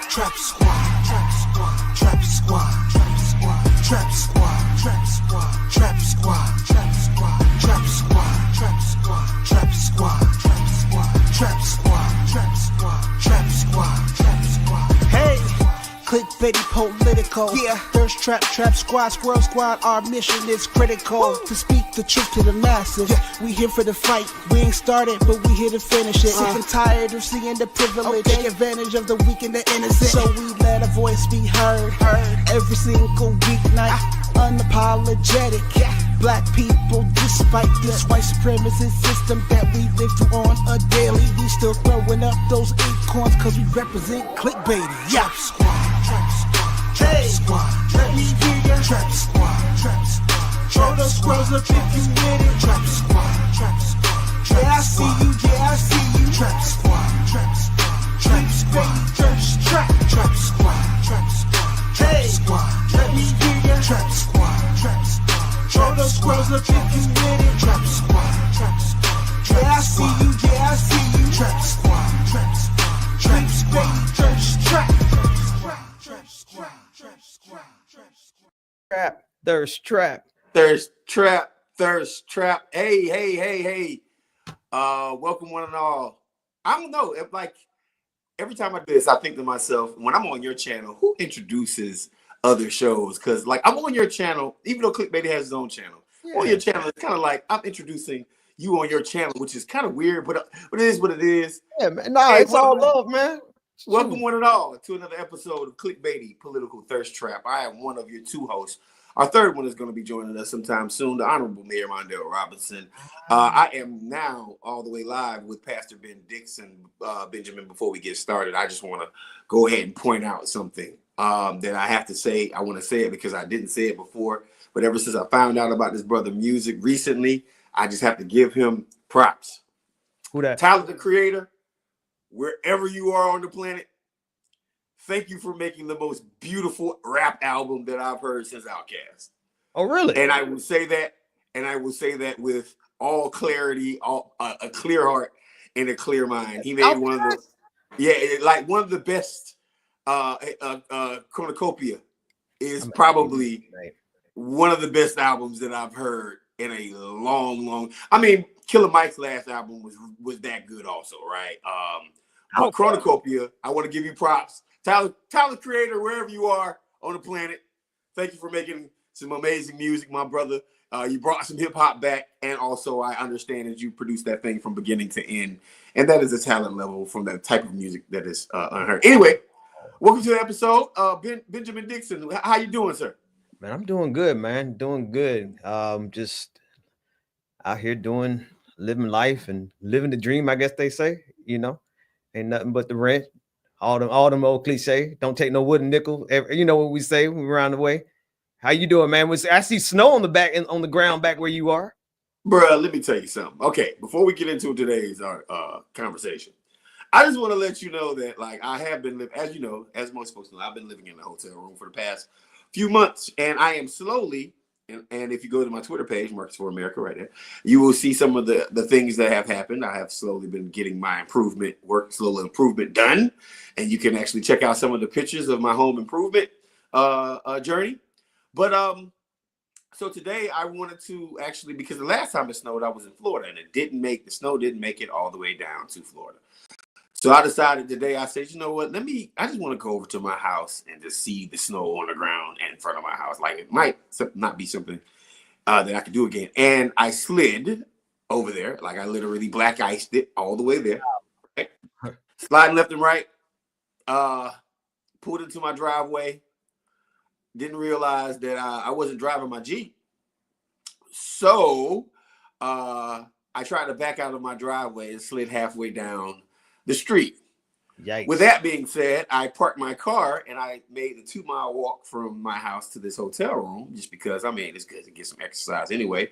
Trap squad, trap squad, trap squad, trap squad, trap squad, trap squad, trap squad, trap squad, trap squad, trap squad, trap squad, trap squad, trap squad, trap squad, trap squad, trap squad. Hey, clickbaity political. Yeah, thirst trap, trap squad, squirrel squad. Our mission is critical to speak the truth to the masses. Yeah. We here for the fight. We ain't started, but we here to finish it. Sick and tired of seeing the privilege. Take advantage of the weak and the innocent. So we let our voice be heard. Every single weeknight. Unapologetic. Yeah. Black people, despite this white supremacist system that we live through on a daily, we still throwing up those acorns cause we represent clickbaity. Yeah. Trap squad, trap squad, trap squad, let me hear ya. Trap squad, trap squad, throw those squirrels up if you with it. Trap squad, trap squad, yeah I see you, yeah I see you. Trap squad, trap squad, trap squad, trap squad, trap squad, trap squad, let me hear ya. Trap squad, trap squad, throw those squirrels up if you with it. Trap squad, yeah I see you, yeah I see you. Trap squad, trap squad, trap squad, trap Trap, thirst trap. Thirst trap, thirst trap. Hey. Welcome one and all. I don't know if like every time I do this, I think to myself, when I'm on your channel, who introduces other shows? Because like I'm on your channel, even though Clickbaity has his own channel. Yeah. On your channel, it's kind of like I'm introducing you on your channel, which is kind of weird, but it is what it is. Yeah, man. Nah, hey, it's all love, man. Welcome one and all to another episode of Clickbaity Political Thirst Trap. I am one of your two hosts. Our third one is going to be joining us sometime soon, the Honorable Mayor Mondale Robinson. I am now all the way live with Pastor Ben Dixon. Benjamin, before we get started, I just want to go ahead and point out something that I have to say. I want to say it because I didn't say it before, but ever since I found out about this brother music recently, I just have to give him props. Who that? Tyler, the Creator, wherever you are on the planet, thank you for making the most beautiful rap album that I've heard since Outkast. Oh, really? And I will say that, with all clarity, a clear heart and a clear mind. He made Outkast? one of the best. Cornucopia is probably one of the best albums that I've heard in a long. I mean, Killer Mike's last album was that good, also, right? But Cornucopia, I want to give you props. Tyler Creator, wherever you are on the planet, thank you for making some amazing music, my brother. You brought some hip hop back, and also I understand that you produced that thing from beginning to end, and that is a talent level from that type of music that is unheard. Anyway, welcome to the episode. Benjamin Dixon, how you doing, sir? Man, I'm doing good, man. Doing good. Just out here living life and living the dream, I guess they say. You know, ain't nothing but the rent. All them old cliche. Don't take no wooden nickel. You know what we say when we're around the way. How you doing, man? I see snow on the ground back where you are. Bruh, let me tell you something. Okay, before we get into today's conversation, I just want to let you know that, like, I have been living, as you know, as most folks know, I've been living in a hotel room for the past few months, and I am slowly, and if you go to my Twitter page, Marcus for America, right there, you will see some of the things that have happened. I have slowly been getting my slow improvement done, and you can actually check out some of the pictures of my home improvement journey. But so today I wanted to actually, because the last time it snowed, I was in Florida, and the snow didn't make it all the way down to Florida. So I decided today, I said, you know what, I just want to go over to my house and just see the snow on the ground in front of my house. Like, it might not be something that I could do again. And I slid over there, like I literally black iced it all the way there. Right? Sliding left and right, pulled into my driveway. Didn't realize that I wasn't driving my Jeep. So I tried to back out of my driveway and slid halfway down the street. Yikes. With that being said, I parked my car and I made the 2-mile walk from my house to this hotel room, just because, I mean, it's good to get some exercise anyway.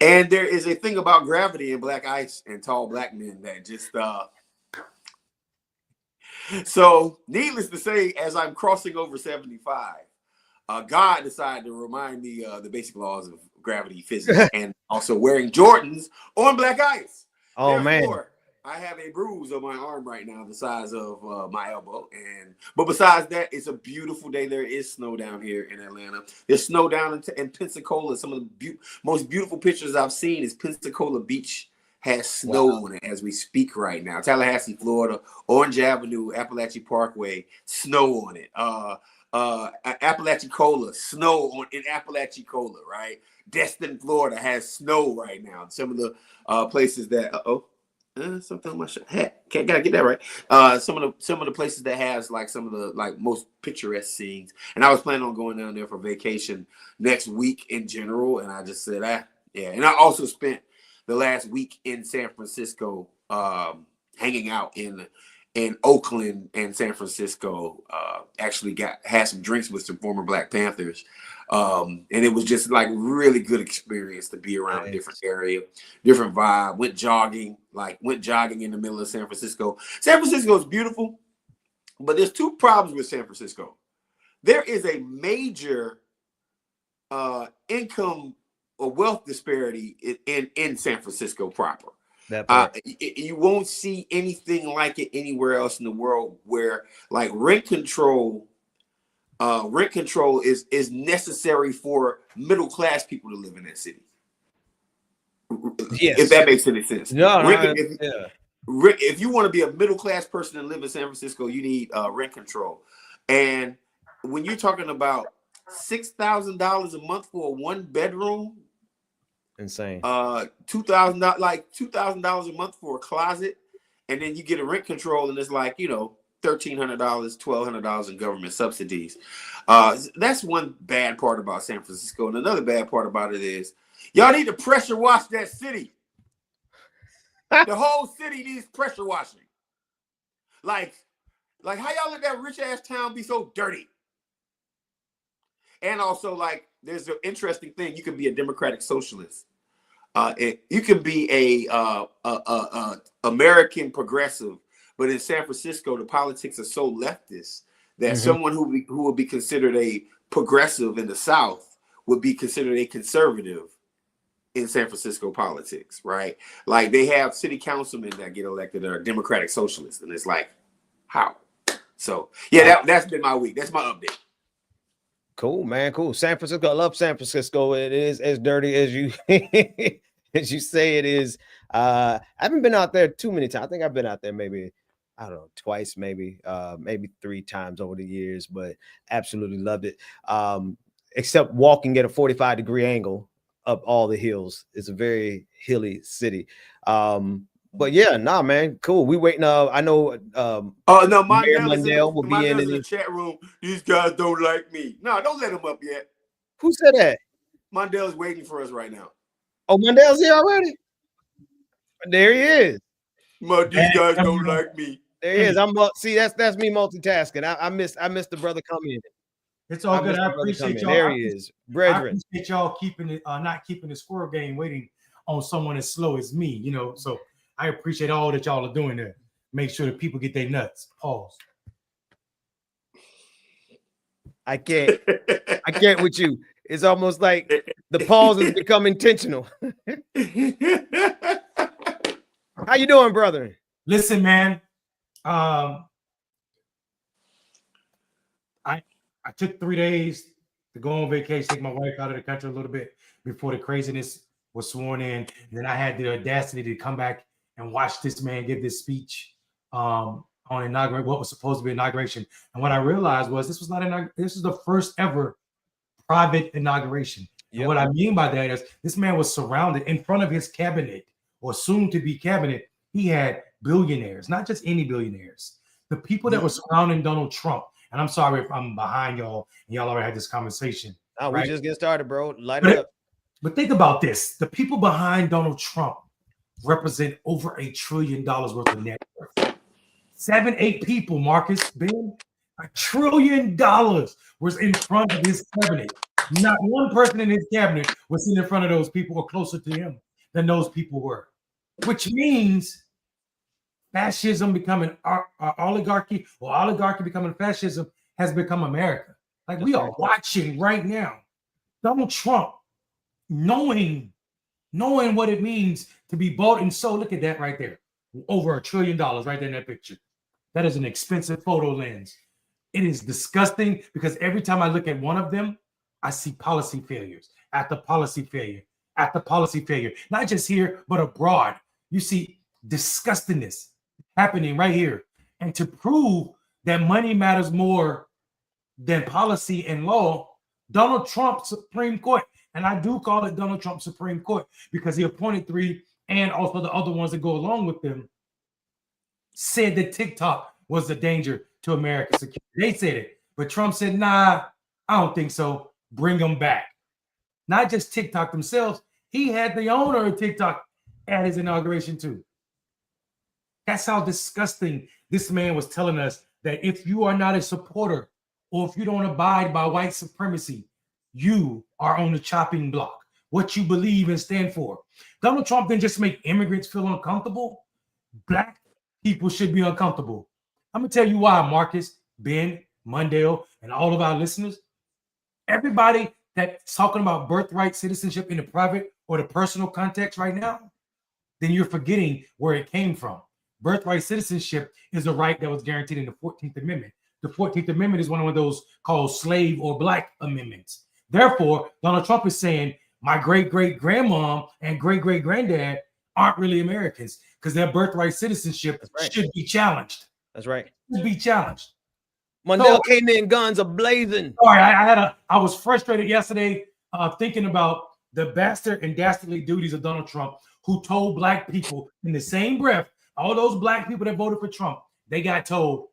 And there is a thing about gravity and black ice and tall black men that just so needless to say, as I'm crossing over 75, God decided to remind me the basic laws of gravity physics and also wearing Jordans on black ice. Oh, Therefore, man. I have a bruise on my arm right now, the size of my elbow. But besides that, it's a beautiful day. There is snow down here in Atlanta. There's snow down in Pensacola. Some of the most beautiful pictures I've seen is Pensacola Beach has snow on it as we speak right now. Tallahassee, Florida, Orange Avenue, Appalachian Parkway, snow on it. Apalachicola, snow in Apalachicola, right? Destin, Florida has snow right now. Some of the places that something on my hat. Gotta get that right. Some of the places that has like some of the like most picturesque scenes. And I was planning on going down there for vacation next week in general. And I just said, yeah. And I also spent the last week in San Francisco, hanging out in Oakland and San Francisco. Actually had some drinks with some former Black Panthers. And it was just like really good experience to be around a different area, different vibe. Went jogging in the middle of San Francisco. San Francisco is beautiful, but there's two problems with San Francisco. There is a major income or wealth disparity in San Francisco proper. You won't see anything like it anywhere else in the world, where like rent control is necessary for middle class people to live in that city. Yes. If that makes any sense. If you want to be a middle class person and live in San Francisco, you need rent control. And when you're talking about $6,000 a month for a 1-bedroom, insane. $2,000, like $2,000 a month for a closet, and then you get a rent control, and it's like, you know, $1,300, $1,200 in government subsidies. That's one bad part about San Francisco. And another bad part about it is y'all need to pressure wash that city. The whole city needs pressure washing. Like how y'all let that rich ass town be so dirty? And also, like, there's an interesting thing. You can be a democratic socialist. You can be a American progressive. But in San Francisco, the politics are so leftist that someone who would be considered a progressive in the South would be considered a conservative in San Francisco politics, right? Like they have city councilmen that get elected that are Democratic socialists, and it's like, how? So yeah, that's been my week. That's my update. Cool, man. Cool. San Francisco. I love San Francisco. It is as dirty as you as you say it is. I haven't been out there too many times. I think I've been out there maybe, I don't know, twice, maybe 3 times over the years, but absolutely loved it. Except walking at a 45-degree angle up all the hills. It's a very hilly city. But yeah, nah, man, cool. We waiting. I know. No, Mondale will be in the chat room. These guys don't like me. No, don't let him up yet. Who said that? Mondale's waiting for us right now. Oh, Mondale's here already. There he is. These guys don't like me. There he is. See, that's me multitasking. I missed the brother coming in. It's all good. I appreciate y'all. There he is, brethren. I appreciate y'all keeping it, not keeping the squirrel game waiting on someone as slow as me. You know, so I appreciate all that y'all are doing there. Make sure that people get their nuts. Pause. I can't with you. It's almost like the pause has become intentional. How you doing, brother? Listen, man. I took 3 days to go on vacation, take my wife out of the country a little bit before the craziness was sworn in. And then I had the audacity to come back and watch this man give this speech on what was supposed to be inauguration. And what I realized was this is the first ever private inauguration. Yep. And what I mean by that is this man was surrounded in front of his cabinet or soon to be cabinet. He had billionaires, not just any billionaires, the people that were surrounding Donald Trump. And I'm sorry if I'm behind y'all and y'all already had this conversation. Oh, right? We just get started, bro. Light it up. But think about this. The people behind Donald Trump represent over $1 trillion worth of net worth. 7-8 people, Marcus, Ben, $1 trillion was in front of his cabinet. Not one person in his cabinet was sitting in front of those people or closer to him than those people were. Which means fascism becoming oligarchy, or oligarchy becoming fascism has become America. Like we are watching right now Donald Trump knowing what it means to be bought and sold. Look at that right there. over $1 trillion right there in that picture. That is an expensive photo lens. It is disgusting because every time I look at one of them, I see policy failures after policy failure after policy failure. Not just here, but abroad. You see disgustingness happening right here. And to prove that money matters more than policy and law, Donald Trump Supreme Court, and I do call it Donald Trump Supreme Court because he appointed 3 and also the other ones that go along with them, said that TikTok was a danger to America's security. They said it, but Trump said, nah, I don't think so. Bring them back. Not just TikTok themselves. He had the owner of TikTok at his inauguration too. That's how disgusting this man was telling us that if you are not a supporter or if you don't abide by white supremacy, you are on the chopping block. What you believe and stand for. Donald Trump didn't just make immigrants feel uncomfortable. Black people should be uncomfortable. I'm going to tell you why, Marcus, Ben, Mundale, and all of our listeners. Everybody that's talking about birthright citizenship in the private or the personal context right now, then you're forgetting where it came from. Birthright citizenship is a right that was guaranteed in the 14th Amendment. The 14th Amendment is one of those called slave or black amendments. Therefore, Donald Trump is saying my great-great-grandmom and great-great-granddad aren't really Americans because their birthright citizenship should be challenged. That's right. Should be challenged. Mondale came in, guns are blazing. Sorry, I was frustrated yesterday thinking about the bastard and dastardly duties of Donald Trump, who told black people in the same breath, all those black people that voted for Trump, they got told,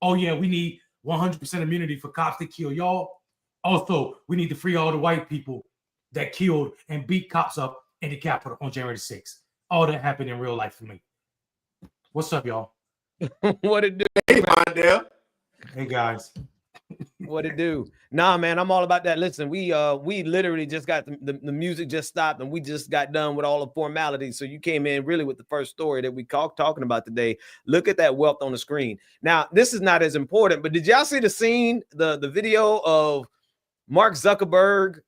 oh yeah, we need 100% immunity for cops that kill y'all. Also, we need to free all the white people that killed and beat cops up in the Capitol on January 6th. All that happened in real life for me. What's up, y'all? What it do? Hey, Mondale. Hey, guys. What it do? Nah, man, I'm all about that. Listen, we literally just got the music just stopped and we just got done with all the formalities. So you came in really with the first story that we talking about today. Look at that wealth on the screen. Now, this is not as important, but did y'all see the scene, the video of Mark Zuckerberg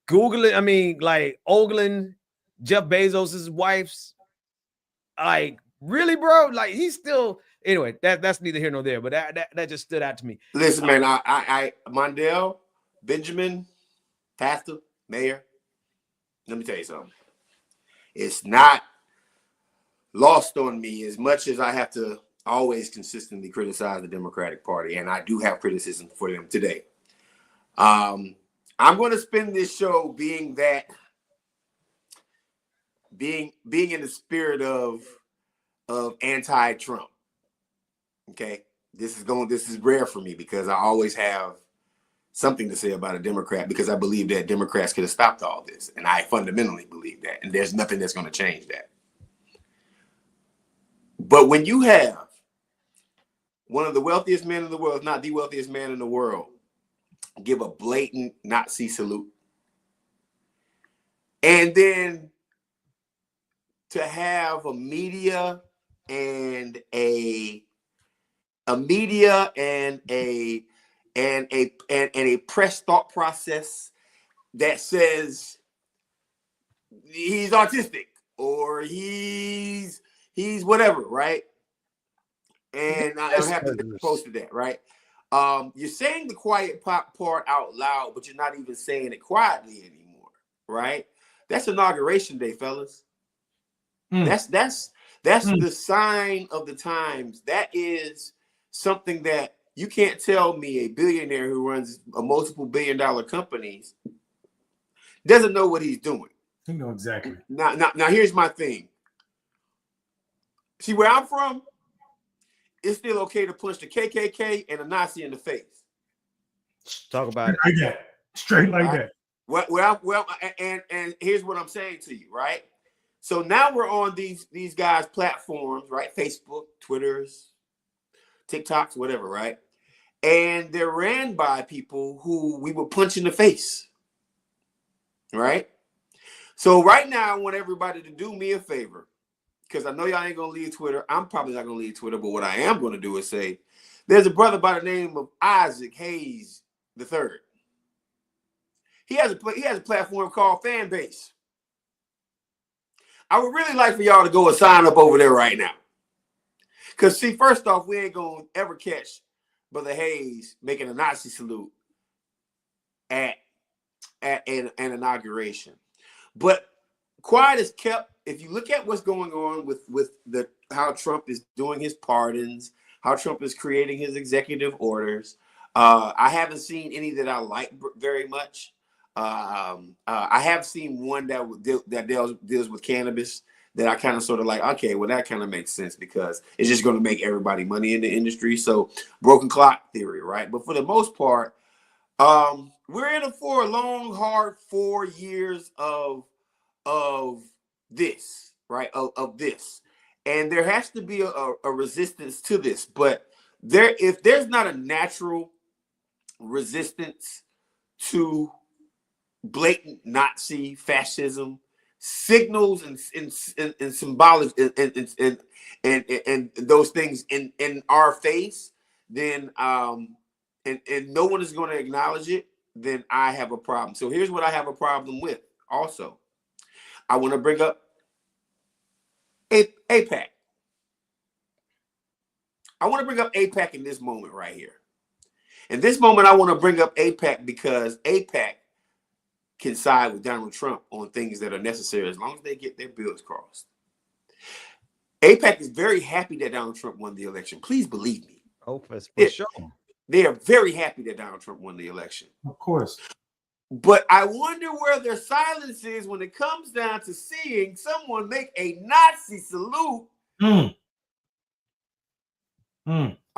ogling Jeff Bezos's wife's? Like, really, bro? Like, he's still. Anyway, that's neither here nor there, but that just stood out to me. Listen, man, I Mondale, Benjamin, Pastor, Mayor, let me tell you something. It's not lost on me as much as I have to always consistently criticize the Democratic Party, and I do have criticism for them today. I'm going to spend this show being in the spirit of anti-Trump. Okay, this is rare for me because I always have something to say about a Democrat because I believe that Democrats could have stopped all this, and I fundamentally believe that, and there's nothing that's going to change that. But when you have one of the wealthiest men in the world, if not the wealthiest man in the world, give a blatant Nazi salute, and then to have a media and a press thought process that says he's autistic or he's whatever, right? And I have to post that, right? You're saying the quiet part out loud, but you're not even saying it quietly anymore, right? That's Inauguration Day, fellas. That's the sign of the times. That is something that you can't tell me a billionaire who runs a multiple billion-dollar companies doesn't know what he's doing. You know exactly. Now, here's my thing. See, where I'm from, it's still okay to punch the KKK and a Nazi in the face. Talk about it. Like that. Straight like that. And here's what I'm saying to you, right? So now we're on these guys' platforms, right? Facebook, Twitters, TikToks, whatever, right? And they're ran by people who we would punch in the face, right? So right now, I want everybody to do me a favor, because I know y'all ain't going to leave Twitter. I'm probably not going to leave Twitter, but what I am going to do is say, there's a brother by the name of Isaac Hayes III. He has a platform called Fanbase. I would really like for y'all to go and sign up over there right now. Because, see, first off, we ain't going to ever catch Brother Hayes making a Nazi salute at an inauguration. But quiet is kept. If you look at what's going on with how Trump is doing his pardons, how Trump is creating his executive orders, I haven't seen any that I like very much. I have seen one that deals with cannabis that I kind of sort of like, okay, well, that kind of makes sense because it's just going to make everybody money in the industry. So broken clock theory, right? But for the most part, we're in it for a long, hard 4 years of this, right? Of this. And there has to be a resistance to this. But if there's not a natural resistance to blatant Nazi fascism, signals and symbolic and those things in our face, then and no one is going to acknowledge it, then I have a problem. So here's what I have a problem with also. I want to bring up AIPAC. I want to bring up AIPAC in this moment right here. In this moment, I want to bring up AIPAC because AIPAC can side with Donald Trump on things that are necessary as long as they get their bills crossed. AIPAC is very happy that Donald Trump won the election. Please believe me. Oh, for sure. They are very happy that Donald Trump won the election. Of course. But I wonder where their silence is when it comes down to seeing someone make a Nazi salute. I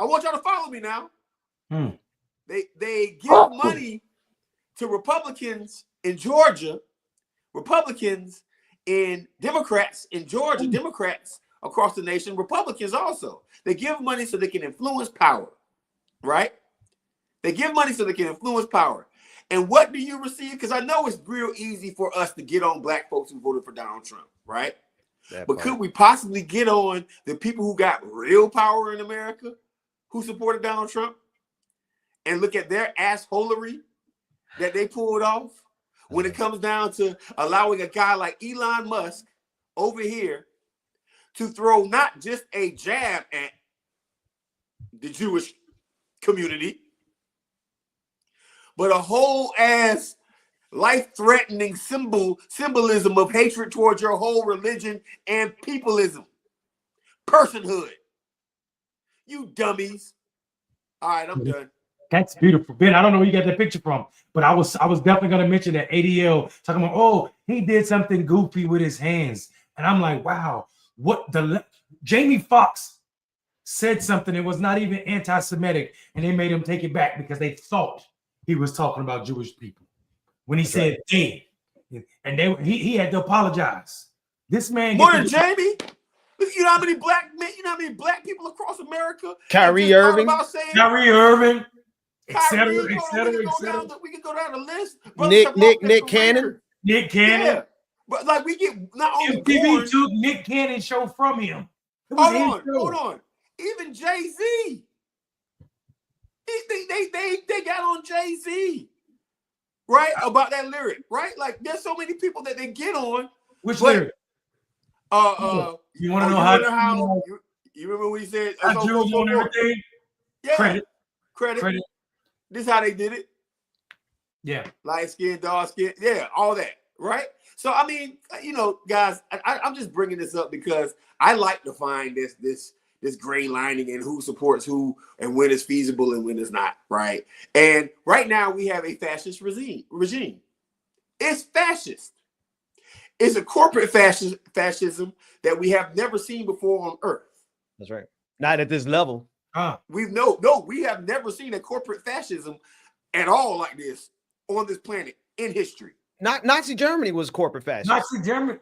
want y'all to follow me now. They give money to Republicans in Georgia, Republicans and Democrats in Georgia, Democrats across the nation, Republicans also. They give money so they can influence power, right? They give money so they can influence power. And what do you receive? Because I know it's real easy for us to get on black folks who voted for Donald Trump, right? But could we possibly get on the people who got real power in America who supported Donald Trump and look at their assholery that they pulled off when it comes down to allowing a guy like Elon Musk over here to throw not just a jab at the Jewish community, but a whole ass life-threatening symbolism of hatred towards your whole religion and peopleism, personhood. You dummies. All right, I'm done. That's beautiful. Ben, I don't know where you got that picture from, but I was definitely going to mention that ADL talking about, oh, he did something goofy with his hands. And I'm like, wow, Jamie Foxx said something that was not even anti-Semitic, and they made him take it back because they thought he was talking about Jewish people when he said they, and he had to apologize. This man more than Jamie. You know how many black men, you know how many black people across America? Kyrie Irving, etc. We can go down the list. Nick Cannon. Yeah. But like we get not only MTV took Nick Cannon's show from him. Hold on. Even Jay-Z. They got on Jay-Z, right? About that lyric, right? Like there's so many people that they get on. Which lyric? You want to know how you remember when he said on everything? Yeah. Credit. This is how they did it. Yeah. Light skin, dark skin. Yeah, all that, right? So I mean, you know, guys, I'm just bringing this up because I like to find this gray lining in who supports who and when it's feasible and when it's not, right? And right now we have a fascist regime. It's fascist. It's a corporate fascism that we have never seen before on Earth. That's right. Not at this level. We have never seen a corporate fascism at all like this on this planet in history. Nazi Germany was corporate fascist. Nazi Germany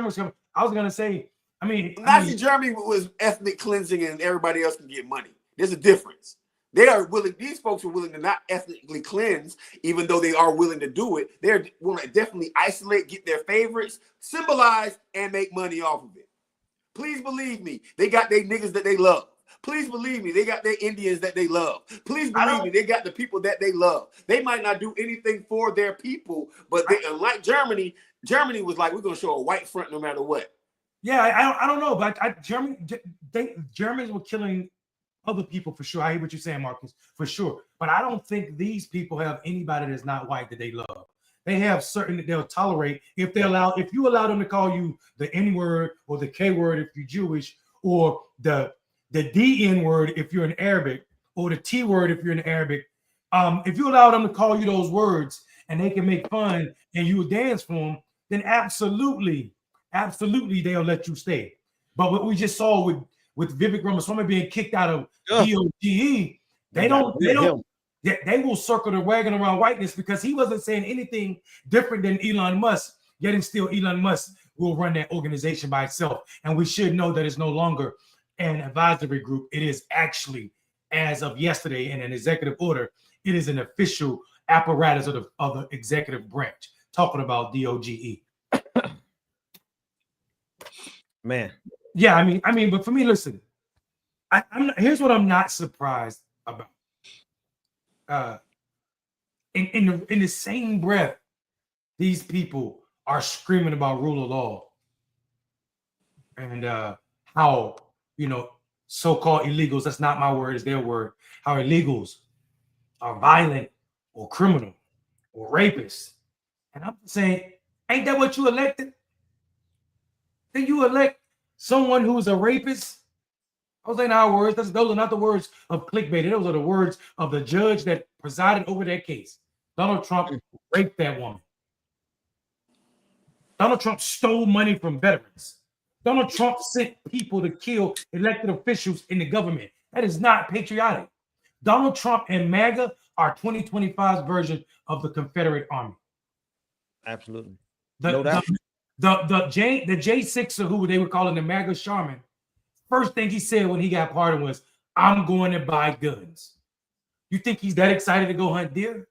was coming. I was gonna say, Nazi Germany was ethnic cleansing and everybody else can get money. There's a difference. These folks are willing to not ethnically cleanse, even though they are willing to do it. They're willing to definitely isolate, get their favorites, symbolize, and make money off of it. Please believe me, they got their niggas that they love. Please believe me, they got their Indians that they love. Please believe me, they got the people that they love. They might not do anything for their people, but unlike Germany was like, we're going to show a white front no matter what. Yeah, I don't know, but Germans were killing other people for sure. I hear what you're saying, Marcus, for sure. But I don't think these people have anybody that's not white that they love. They have certain that they'll tolerate if you allow them to call you the N word or the K word if you're Jewish, or the DN word if you're an Arabic, or the T word if you're an Arabic. If you allow them to call you those words and they can make fun and you dance for them, then absolutely they'll let you stay. But what we just saw with Vivek Ramaswamy being kicked out of DOGE, they will circle the wagon around whiteness because he wasn't saying anything different than Elon Musk. Yet and still, Elon Musk will run that organization by itself, and we should know that it's no longer an advisory group. It is actually, as of yesterday, in an executive order, it is an official apparatus of the executive branch. Talking about DOGE. Man. Yeah, I mean, but for me, listen, here's what I'm not surprised about. In the same breath, these people are screaming about rule of law and how, so-called illegals, that's not my word, it's their word, how illegals are violent or criminal or rapists. And I'm saying, ain't that what you elected? Then you elect someone who's a rapist? Those ain't our words. Those are not the words of Clickbaity. Those are the words of the judge that presided over that case. Donald Trump raped that woman. Donald Trump stole money from veterans. Donald Trump sent people to kill elected officials in the government. That is not patriotic. Donald Trump and MAGA are 2025's version of the Confederate Army. Absolutely. No doubt. The J6er, who they were calling the MAGA Shaman, first thing he said when he got pardoned was, "I'm going to buy guns." You think he's that excited to go hunt deer?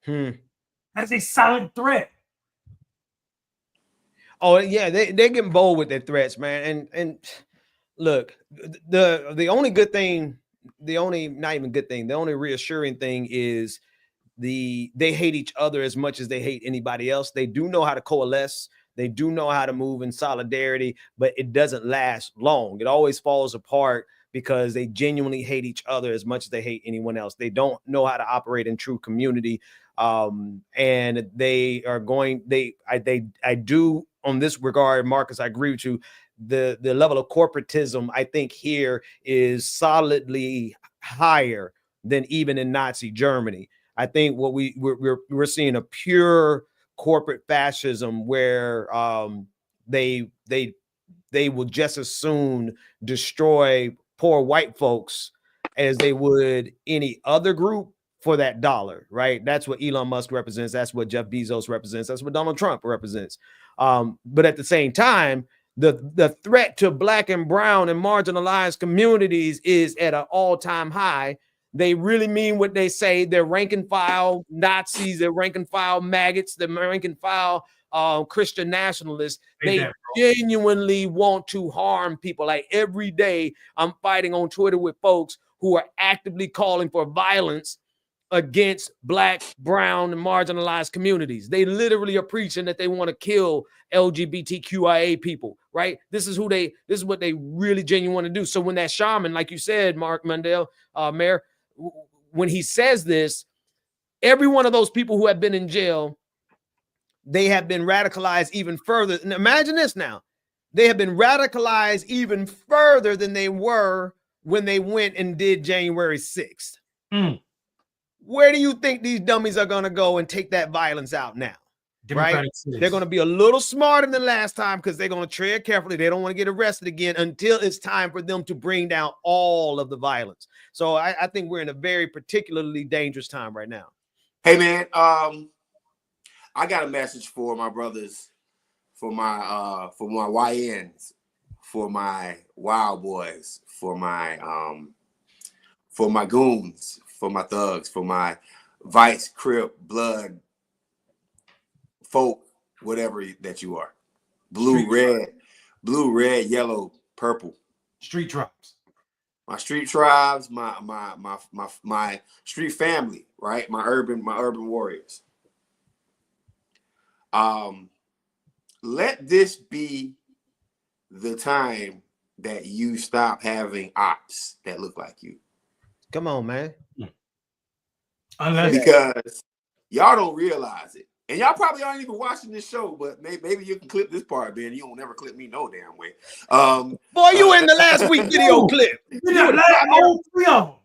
That is a silent threat. Oh yeah, they're getting bold with their threats, man. And look, the only good thing, not even good thing, the only reassuring thing is they hate each other as much as they hate anybody else. They do know how to coalesce. They do know how to move in solidarity, but it doesn't last long. It always falls apart because they genuinely hate each other as much as they hate anyone else. They don't know how to operate in true community. And they are going, I do on this regard, Marcus, I agree with you. The level of corporatism, I think here is solidly higher than even in Nazi Germany. I think what we're seeing a pure corporate fascism where they will just as soon destroy poor white folks as they would any other group for that dollar, right? That's what Elon Musk represents. That's what Jeff Bezos represents. That's what Donald Trump represents. But at the same time, the threat to Black and brown and marginalized communities is at an all-time high. They really mean what they say. They're rank and file Nazis, they're rank and file maggots, they're rank and file Christian nationalists. They genuinely want to harm people. Like every day, I'm fighting on Twitter with folks who are actively calling for violence against Black, brown, and marginalized communities. They literally are preaching that they want to kill LGBTQIA people, right? This is what they really genuinely want to do. So when that shaman, like you said, Mark Mundell, Mayor, when he says this, every one of those people who have been in jail, they have been radicalized even further. And imagine this now. They have been radicalized even further than they were when they went and did January 6th. Where do you think these dummies are going to go and take that violence out now? Right? They're going to be a little smarter than last time because they're going to tread carefully. They don't want to get arrested again until it's time for them to bring down all of the violence. So I think we're in a very particularly dangerous time right now. Hey, man, I got a message for my brothers, for my YNs, for my wild boys, for my goons, for my thugs, for my Vice, Crip, Blood, folk, whatever that you are. Blue, red, yellow, purple. Street tribes. My street tribes, my street family, right? My urban warriors. Let this be the time that you stop having ops that look like you. Come on, man. Unless Because y'all don't realize it. And y'all probably aren't even watching this show, but maybe you can clip this part, Ben. You don't never clip me no damn way. Boy, you in the last week video clip. we got all 3 of them.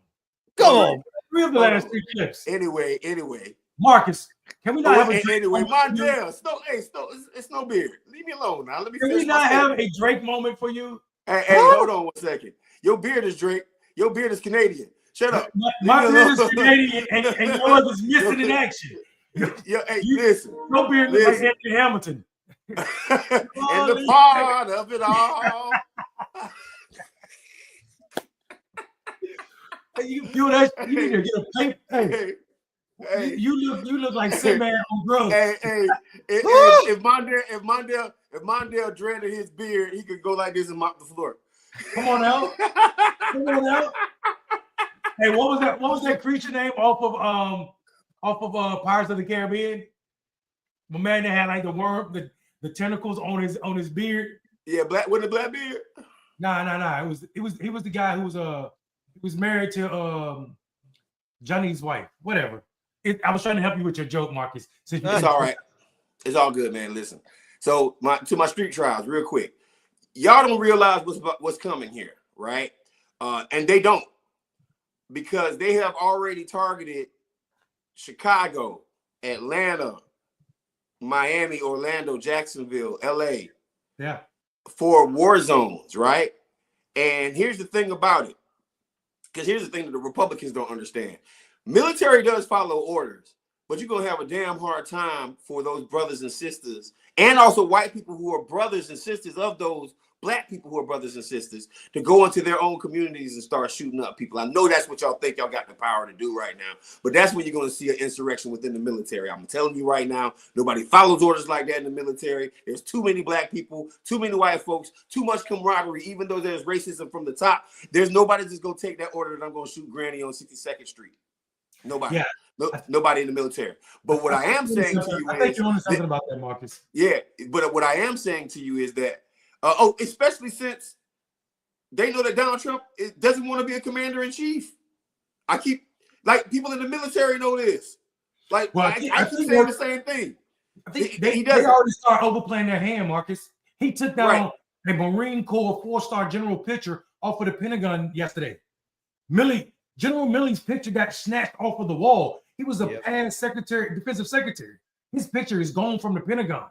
Come on. 3 of the last 3 clips. Anyway. Marcus, can we not have a Drake Anyway, moment? Mondale, it's no beard. Leave me alone now. Let me Can finish we not my have statement. a Drake moment for you? Hey, hold on 1 second. Your beard is Drake. Your beard is Canadian. Shut up. My beard is Canadian and yours is missing in action. Listen. Your beard looks like Anthony Hamilton. And the part of it all. You feel that? You need to get a plate. Hey, you look like Sinbad on drugs. If Mondale dreaded his beard, he could go like this and mop the floor. Come on out. Hey, what was that creature name off of Pirates of the Caribbean? My man that had like the worm, the tentacles on his beard. Yeah, with the black beard. Nah. He was the guy who was married to Johnny's wife. Whatever. I was trying to help you with your joke, Marcus. It's all right. It's all good, man. Listen. So to my street trials, real quick. Y'all don't realize what's coming here, right? And they don't, because they have already targeted Chicago, Atlanta, Miami, Orlando, Jacksonville, LA. Yeah. For war zones, right? And here's the thing about it, because here's the thing that the Republicans don't understand. Military does follow orders, but you're going to have a damn hard time for those brothers and sisters, and also white people who are brothers and sisters of those black people who are brothers and sisters, to go into their own communities and start shooting up people. I know that's what y'all think y'all got the power to do right now, but that's when you're going to see an insurrection within the military. I'm telling you right now, nobody follows orders like that in the military. There's too many black people, too many white folks, too much camaraderie. Even though there's racism from the top, there's nobody that's going to take that order that I'm going to shoot Granny on 62nd Street. Nobody. Yeah. Nobody in the military. But what I am saying to you is, I think you're on something about that, Marcus. Yeah, but what I am saying to you is that, especially since they know that Donald Trump doesn't want to be a commander in chief. People in the military know this. I keep saying the same thing. I think they already start overplaying their hand, Marcus. He took down a Marine Corps 4-star general picture off of the Pentagon yesterday. General Milley's picture got snatched off of the wall. He was a past defensive secretary. His picture is gone from the Pentagon.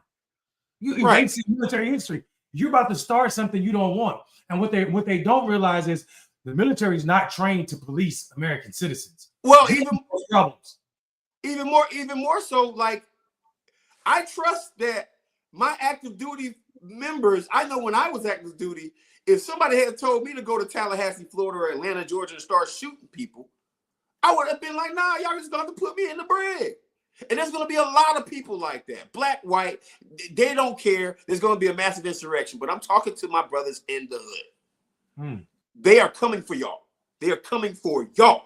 You erase military history. You're about to start something you don't want. And what they don't realize is the military is not trained to police American citizens. Well, even more so, I trust that my active duty members, I know when I was active duty, if somebody had told me to go to Tallahassee, Florida, or Atlanta, Georgia, and start shooting people, I would have been like, nah, y'all just going to put me in the bread. And there's going to be a lot of people like that. Black, white, they don't care. There's going to be a massive insurrection. But I'm talking to my brothers in the hood. They are coming for y'all. They are coming for y'all.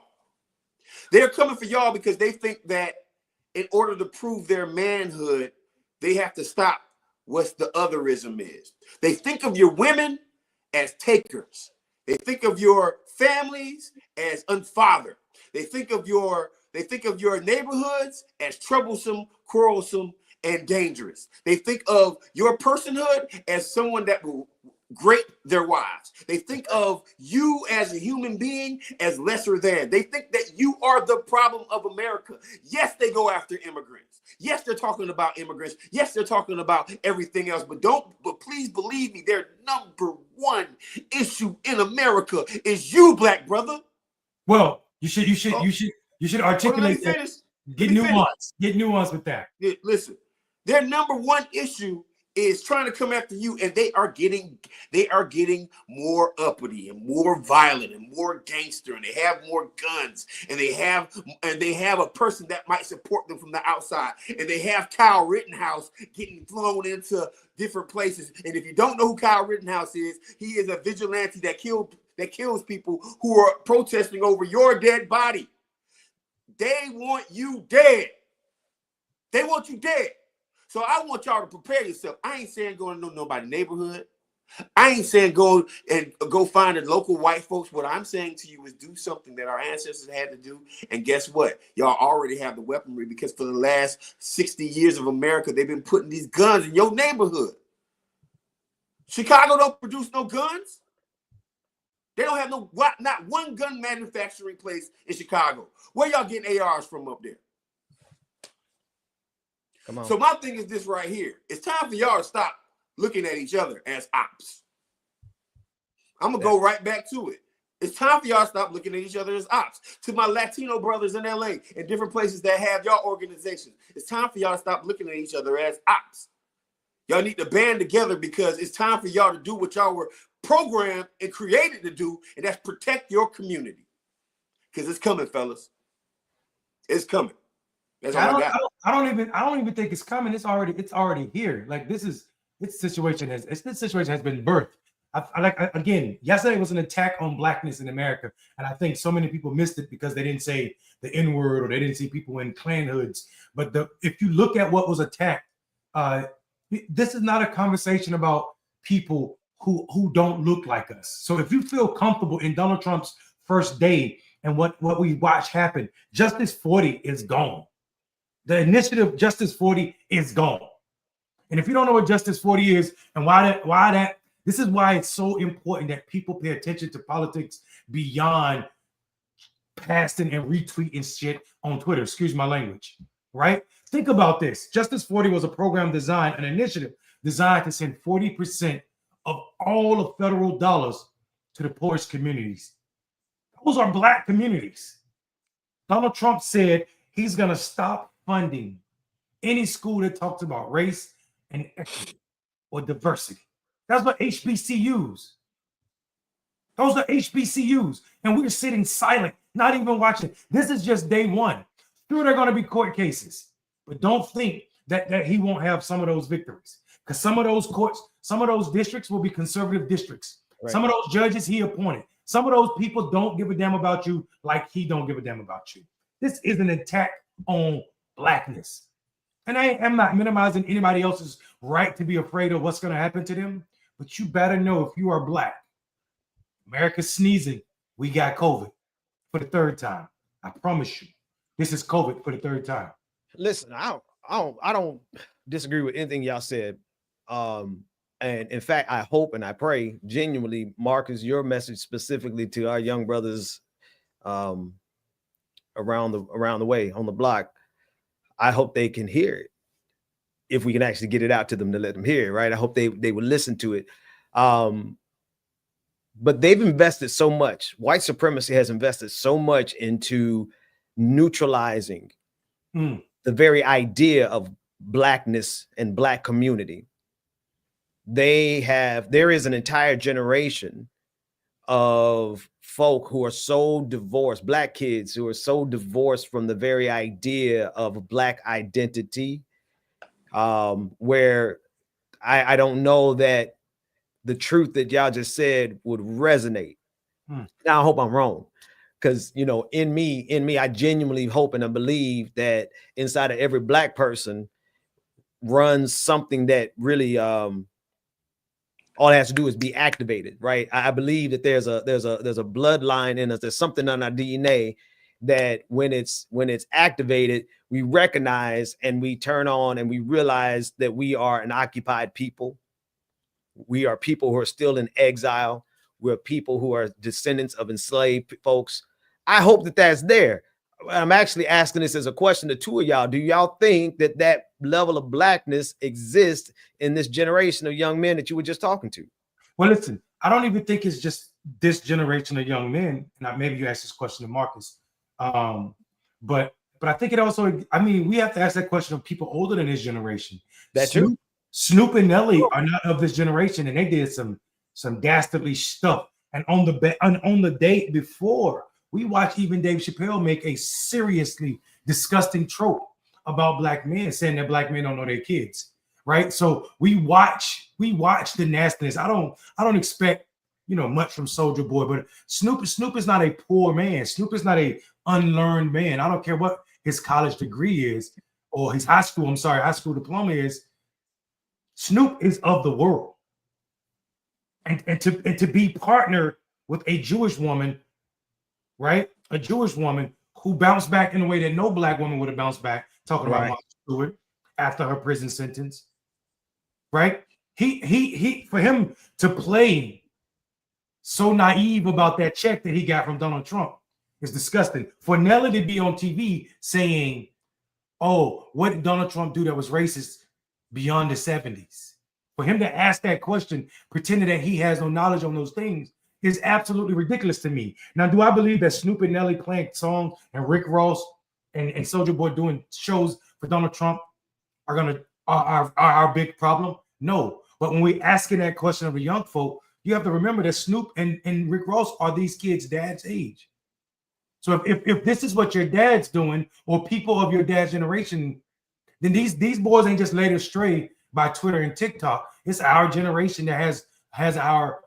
They're coming for y'all because they think that in order to prove their manhood, they have to stop what the otherism is. They think of your women as takers. They think of your families as unfathered. They think of your neighborhoods as troublesome, quarrelsome, and dangerous. They think of your personhood as someone that will grape their wives. They think of you as a human being as lesser than. They think that you are the problem of America. Yes, they go after immigrants. Yes, they're talking about immigrants. Yes, they're talking about everything else. But please believe me, their number one issue in America is you, black brother. Well, you should articulate that. Get nuance with that. Listen, their number one issue is trying to come after you, and they are getting more uppity and more violent and more gangster, and they have more guns, and they have a person that might support them from the outside, and they have Kyle Rittenhouse getting flown into different places. And if you don't know who Kyle Rittenhouse is, he is a vigilante that kills people who are protesting over your dead body. They want you dead. They want you dead. So I want y'all to prepare yourself. I ain't saying go into nobody's neighborhood. I ain't saying go find the local white folks. What I'm saying to you is do something that our ancestors had to do. And guess what? Y'all already have the weaponry, because for the last 60 years of America, they've been putting these guns in your neighborhood. Chicago don't produce no guns. They don't have not one gun manufacturing place in Chicago. Where y'all getting ARs from up there? Come on. So my thing is this right here. It's time for y'all to stop looking at each other as ops. I'm going to go right back to it. It's time for y'all to stop looking at each other as ops. To my Latino brothers in LA and different places that have y'all organizations, it's time for y'all to stop looking at each other as ops. Y'all need to band together, because it's time for y'all to do what y'all were programmed and created to do, and that's protect your community. Because it's coming, fellas. It's coming. That's all I got. I don't even think it's coming. It's already here. Like this situation has been birthed. Again, yesterday was an attack on blackness in America, and I think so many people missed it because they didn't say the N-word, or they didn't see people in Klan hoods. But if you look at what was attacked, this is not a conversation about people who don't look like us. So if you feel comfortable in Donald Trump's first day and what we watch happen, Justice 40 is gone. The initiative Justice 40 is gone. And if you don't know what Justice 40 is and this is why it's so important that people pay attention to politics beyond pasting and retweeting shit on Twitter. Excuse my language, right? Think about this. Justice 40 was a program designed, an initiative designed to send 40% of all of federal dollars to the poorest communities. Those are black communities. Donald Trump said he's going to stop funding any school that talks about race and equity or diversity. That's what HBCUs. Those are HBCUs. And we're sitting silent, not even watching. This is just day one. Sure, there are going to be court cases, but don't think that he won't have some of those victories, because some of those courts, some of those districts will be conservative districts. Right. Some of those judges he appointed. Some of those people don't give a damn about you like he don't give a damn about you. This is an attack on blackness. And I am not minimizing anybody else's right to be afraid of what's going to happen to them, but you better know if you are black, America's sneezing, we got COVID for the third time. I promise you, this is COVID for the third time. Listen, I don't disagree with anything y'all said. And in fact, I hope and I pray genuinely, Marcus, your message specifically to our young brothers around the way on the block, I hope they can hear it. If we can actually get it out to them to let them hear it, right? I hope they would listen to it. But they've invested so much. White supremacy has invested so much into neutralizing the very idea of blackness and black community. There is an entire generation of folk who are so divorced, black kids who are so divorced from the very idea of black identity, where I don't know that the truth that y'all just said would resonate. Now I hope I'm wrong, because in me, I genuinely hope and I believe that inside of every black person runs something that really all it has to do is be activated, right? I believe that there's a bloodline in us. There's something on our DNA that when it's activated, we recognize and we turn on and we realize that we are an occupied people. We are people who are still in exile. We're people who are descendants of enslaved folks. I hope that that's there. I'm actually asking this as a question to two of y'all. Do y'all think that level of blackness exists in this generation of young men that you were just talking to? Well, listen, I don't even think it's just this generation of young men. And maybe you asked this question to Marcus. But I think it also, we have to ask that question of people older than this generation. That's true. Snoop and Nelly are not of this generation, and they did some dastardly stuff. And on the date before, we watched even Dave Chappelle make a seriously disgusting trope about black men, saying that black men don't know their kids, right? So we watch the nastiness. I don't expect much from Soulja Boy, but Snoop is not a poor man. Snoop is not a unlearned man. I don't care what his college degree is or his high school diploma is. Snoop is of the world. and to be partnered with a Jewish woman, right? A Jewish woman who bounced back in a way that no black woman would have bounced back, talking about Right. Martha Stewart after her prison sentence, right? He for him to play so naive about that check that he got from Donald Trump is disgusting. For Nelly to be on TV saying, oh, what did Donald Trump do that was racist beyond the 70s? For him to ask that question, pretending that he has no knowledge on those things, is absolutely ridiculous to me. Now, do I believe that Snoop and Nelly playing songs and Rick Ross and Soulja Boy doing shows for Donald Trump are our big problem? No. But when we're asking that question of a young folk, you have to remember that Snoop and Rick Ross are these kids' dad's age. So if this is what your dad's doing, or people of your dad's generation, then these boys ain't just led astray by Twitter and TikTok. It's our generation that has our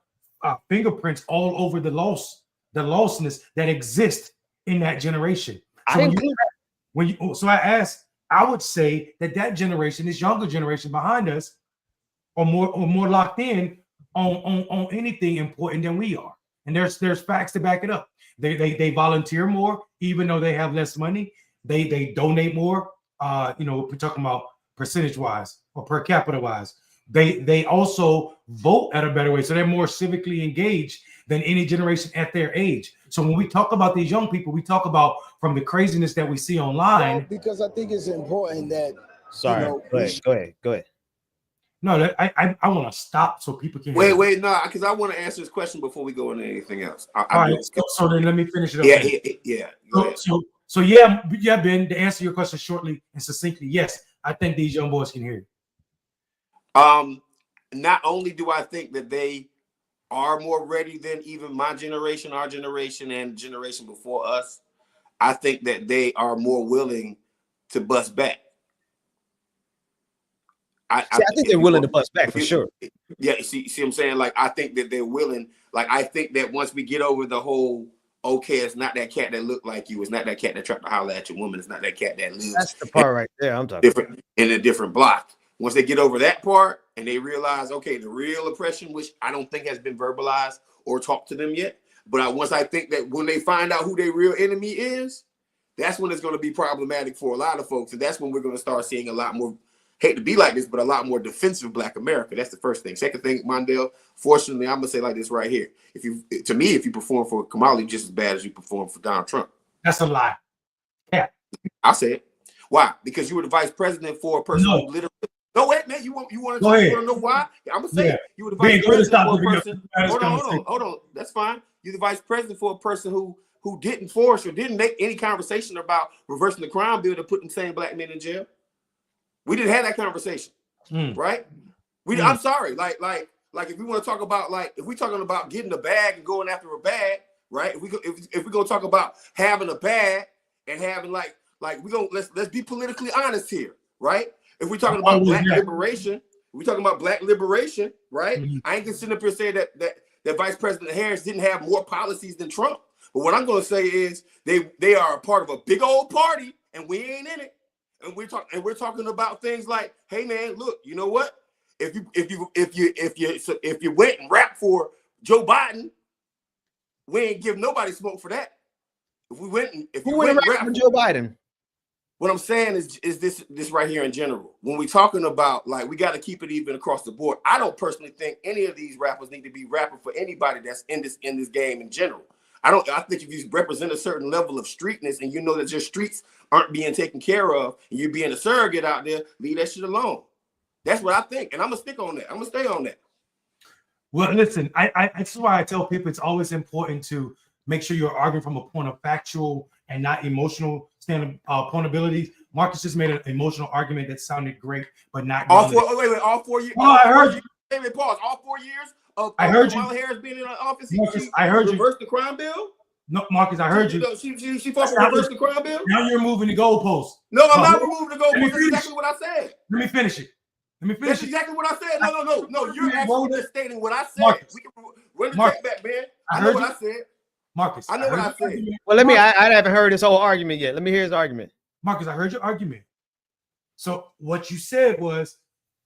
fingerprints all over the lostness that exists in that generation. So I would say that generation, this younger generation behind us, are more locked in on anything important than we are. And there's facts to back it up. They volunteer more, even though they have less money. They donate more. We're talking about percentage wise or per capita wise. They also vote at a better way, so they're more civically engaged than any generation at their age. So when we talk about these young people, we talk about from the craziness that we see online. Well, because I think it's important that. Sorry, go ahead. No, I want to stop so people can wait, no, because I want to answer this question before we go into anything else. All right, so then let me finish it up. Yeah. So yeah, Ben, to answer your question shortly and succinctly, yes, I think these young boys can hear you. Not only do I think that they are more ready than even my generation, our generation, and generation before us, I think that they are more willing to bust back. I think they're willing to bust back for sure. Yeah, see what I'm saying? Like, I think that they're willing. Like, I think that once we get over the whole, okay, it's not that cat that looked like you, it's not that cat that tried to holler at your woman, it's not that cat that lives. That's the part right there I'm talking about. In a different block. Once they get over that part and they realize, okay, the real oppression, which I don't think has been verbalized or talked to them yet, but once I think that when they find out who their real enemy is, that's when it's going to be problematic for a lot of folks, and that's when we're going to start seeing a lot more. Hate to be like this, but a lot more defensive Black America. That's the first thing. Second thing, Mondale, fortunately, I'm gonna say like this right here. If you perform for Kamala just as bad as you perform for Donald Trump. That's a lie. Yeah. I said. Why? Because you were the vice president for a person who literally. No, wait, man. You want to know why? I'm gonna say you were the vice president for a person. Hold on. That's fine. You're the vice president for a person who didn't force or didn't make any conversation about reversing the crime bill to put insane Black men in jail. We didn't have that conversation, right? I'm sorry. Like if we want to talk about if we're talking about getting a bag and going after a bag, right? If we're gonna talk about having a bag and having let's be politically honest here, right? If we're talking about Black liberation, right? I ain't gonna sit up here saying that Vice President Harris didn't have more policies than Trump. But what I'm gonna say is they are a part of a big old party and we ain't in it. And we're talking about things like, hey man, look, you know what? If you went and rapped for Joe Biden, we ain't give nobody smoke for that. Who went and rapped for Joe Biden? What I'm saying is this right here in general. When we're talking about we got to keep it even across the board. I don't personally think any of these rappers need to be rapping for anybody that's in this game in general. I think if you represent a certain level of streetness and you know that your streets aren't being taken care of and you're being a surrogate out there, leave that shit alone. That's what I think. And I'm going to stick on that. I'm going to stay on that. Well, listen, that's why I tell people it's always important to make sure you're arguing from a point of factual and not emotional point ability. Marcus just made an emotional argument that sounded great, but not all 4 years. Oh, I heard you. Wait, pause. All 4 years of Kamala Harris being in office. Marcus, I heard you. Reverse the crime bill. No, Marcus, I heard you. She fought for reverse the crime bill. Now you're moving the goalpost. No, I'm not removing the goalpost. That's exactly what I said. Let me finish it. That's exactly what I said. No. You're actually just stating what I said. Marcus, we can run the tape back, man. I know what I said. Marcus, I know what I said. Well, I haven't heard this whole argument yet. Let me hear his argument. Marcus, I heard your argument. So what you said was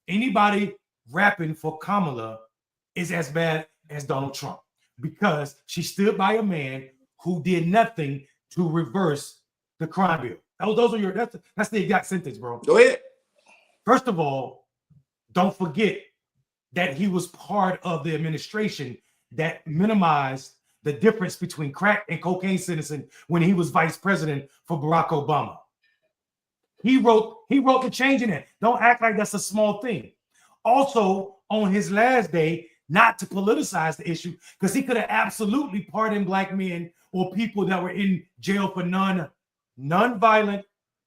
anybody rapping for Kamala is as bad as Donald Trump because she stood by a man who did nothing to reverse the crime bill. Those are that's the exact sentence, bro. Go ahead. First of all, don't forget that he was part of the administration that minimized the difference between crack and cocaine sentencing when he was vice president for Barack Obama. He wrote the change in it. Don't act like that's a small thing. Also, on his last day, not to politicize the issue, because he could have absolutely pardoned black men or people that were in jail for non-violent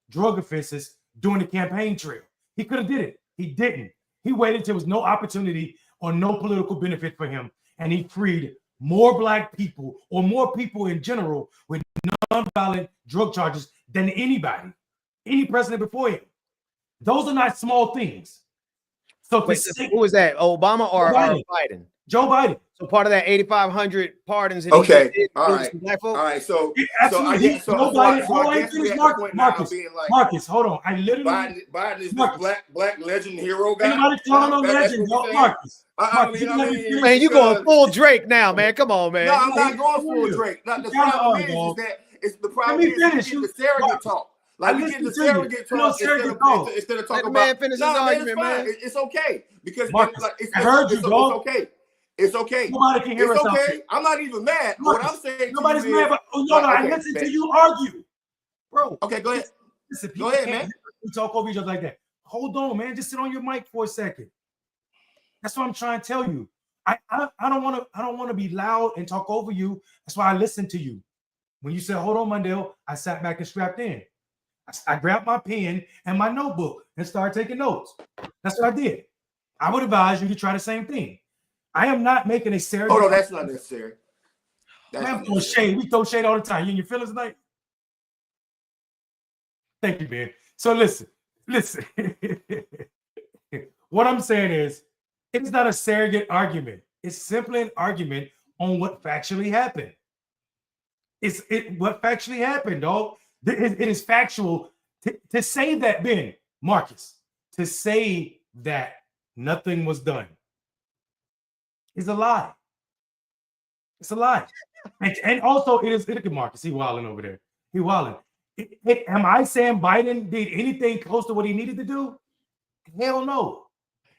drug offenses during the campaign trail. He could have did it. He didn't. He waited until there was no opportunity or no political benefit for him, and he freed more black people or more people in general with non-violent drug charges than any president before him. Those are not small things. So wait, who was that? Obama or Biden? Joe Biden. So part of that 8,500 pardons. That Okay. He did all right. All right. So I guess we have to point now being like, Marcus, hold on. I literally Biden is the black legend hero guy. Anybody calling on legend? Marcus. Man, you going full Drake now, man. Come on, man. No, I'm not going full Drake. Not the problem is that it's the problem is the surrogate talk. Like we get the surrogate talk instead of talking about. Finish his argument, man. It's okay because I heard you, dog. It's okay. It's okay. Nobody can hear us. It's okay. I'm not even mad. What I'm saying. Nobody's mad, but I listen to you argue, bro. Okay, go ahead. Listen, go ahead, man. We talk over each other like that. Hold on, man. Just sit on your mic for a second. That's what I'm trying to tell you. I don't want to be loud and talk over you. That's why I listen to you. When you said, "Hold on, Mondale," I sat back and strapped in. I grabbed my pen and my notebook and started taking notes. That's what I did. I would advise you to try the same thing. I am not making a serious. Oh no, that's not necessary. I'm throwing shade. We throw shade all the time. You in your feelings tonight? Thank you, man. So listen. What I'm saying is, it's not a surrogate argument. It's simply an argument on what factually happened. What factually happened, dog. It is factual to say that, Ben, Marcus, to say that nothing was done is a lie. It's a lie. And also, look at Marcus. He wilding over there. He wilding. Am I saying Biden did anything close to what he needed to do? Hell no.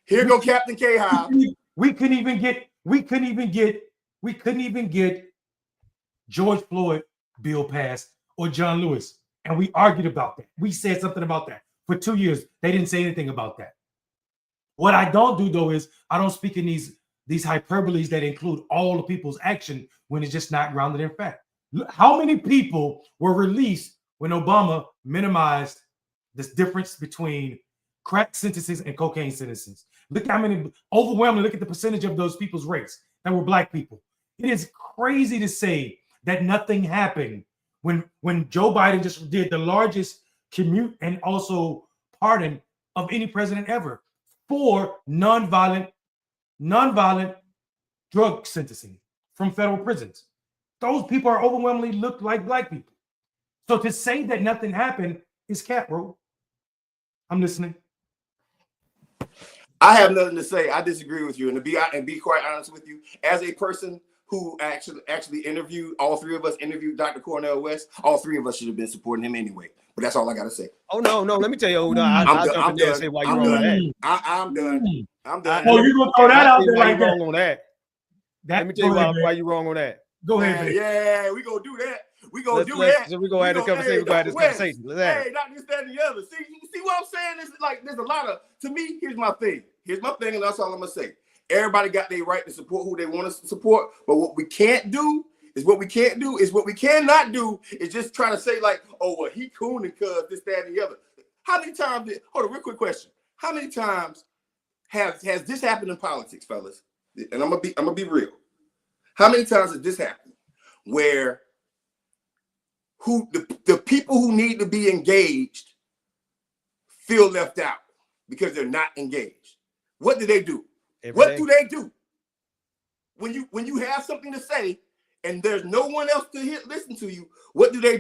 Here go Captain K-High. We couldn't even get George Floyd bill passed or John Lewis. And we argued about that. We said something about that. For 2 years, they didn't say anything about that. What I don't do, though, is I don't speak in these hyperboles that include all the people's action when it's just not grounded in fact. How many people were released when Obama minimized this difference between crack sentences and cocaine sentences? Look how many, overwhelmingly, look at the percentage of those people's race that were black people. It is crazy to say that nothing happened when Joe Biden just did the largest commute and also pardon of any president ever for non-violent drug sentencing from federal prisons. Those people are overwhelmingly look like black people. So to say that nothing happened is cap, bro. I'm listening. I have nothing to say. I disagree with you. And to be quite honest with you, as a person who actually interviewed, all three of us interviewed Dr. Cornel West, all three of us should have been supporting him anyway. But that's all I got to say. Oh, no. Let me tell you. No, I'll jump in there and say why you're wrong on that. I'm done. Oh, you're going to throw that out there like that? Wrong on that. Let me tell you why you're wrong on that. Go ahead. Yeah, we going to do that. We going to do that. So we're going to have this conversation. We're going to have this conversation. Hey, not this, that, and the other. See what I'm saying? Is like there's a lot of, to me, here's my thing, and that's all I'm going to say. Everybody got their right to support who they want to support, but what we cannot do is just try to say like, oh, well, he cooning cuz this, that, and the other. How many times hold on, real quick question. How many times has this happened in politics, fellas? And I'm gonna be real. How many times has this happened where the people who need to be engaged feel left out because they're not engaged? What do they do? What do they do when you have something to say and there's no one else to listen to you? What do? They